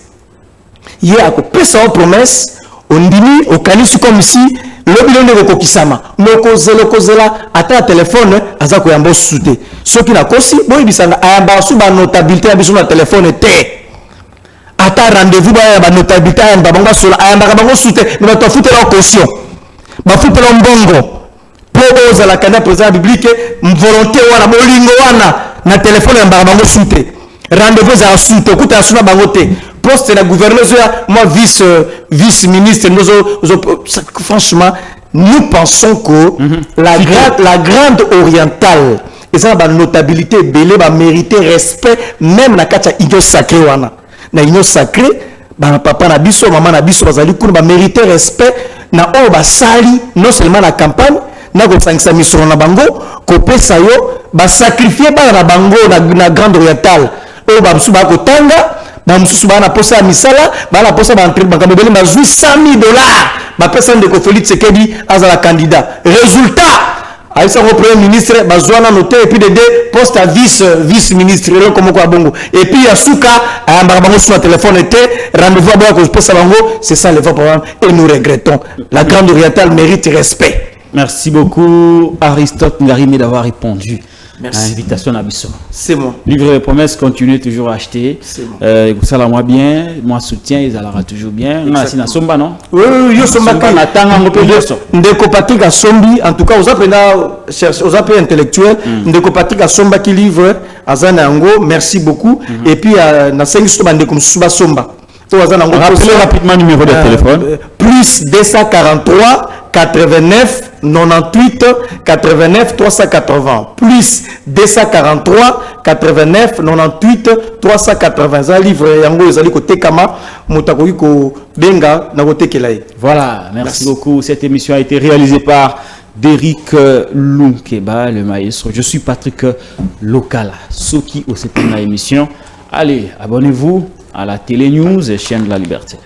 ye akopesa o promesse ondimi okanisi comme si lobi ndeko kokisama mokozela ata téléphone azako yambo sute soki na kosi boy bisanga ayamba su ba notabilité ya biso na téléphone te ata rendez-vous ba notabilité ya bango sola ayamba bango sute mais ba fute la caution ba fute la mbongo pour oza la candidat président biblique volonté wana bolingo wana na téléphone ya bango sute rendez-vous za sute kuta suna bango te poste la gouverneur moi vice ministre franchement nous pensons que la Grande Orientale et ça ba notabilité belé ba mériter respect même na kacha union sacrée wana na union sacrée ba papa na biso maman na biso bazali kuna ba mériter respect na o ba sali non seulement la campagne na ko sangisa misoro na bango ko pesa yo ba sacrifier ba na bango na Grande Orientale oyo bamususu bakotanga bamususu bana posa ya misala bana posa makambo ebele bazwi 100 000 $, bapesa ndeko Félix Tshisekedi azala candidat. Résultat Aïssa au premier ministre, Bazouana noté, et puis des postes à vice-ministre, et puis Yasuka, un barbaron sur le téléphone était, rendez-vous à bord, c'est ça le programme, et nous regrettons. La grande orientale mérite respect. Merci beaucoup, Aristote Ngarimé, d'avoir répondu. Merci. À l'invitation à Bissot. C'est bon. Livre de promesses, continuez toujours à acheter. C'est bon. Ça la moi bien, moi soutien, ils allera toujours bien. On a si na somba non? Oui, yo somba ka natanga ngope yoso. Ndeko Patrick Asombi, en tout cas, aux appels intellectuels, Ndeko Patrick Asomba qui livre Azana Yango, merci beaucoup. Et puis na 5 somba Ndeko Suba Somba. Rappelez rapidement le numéro de téléphone. Plus 243 89 98 89 380 plus 243 89 98 380. Ça livre yango ezali côté kama motakoki ko benga na côté kelai. Voilà, merci beaucoup. Cette émission a été réalisée par Derrick Lunkeba, le maestro. Je suis Patrick Lokala, Soki au septième émission. Allez, abonnez-vous à la Télé News et chaîne de la Liberté.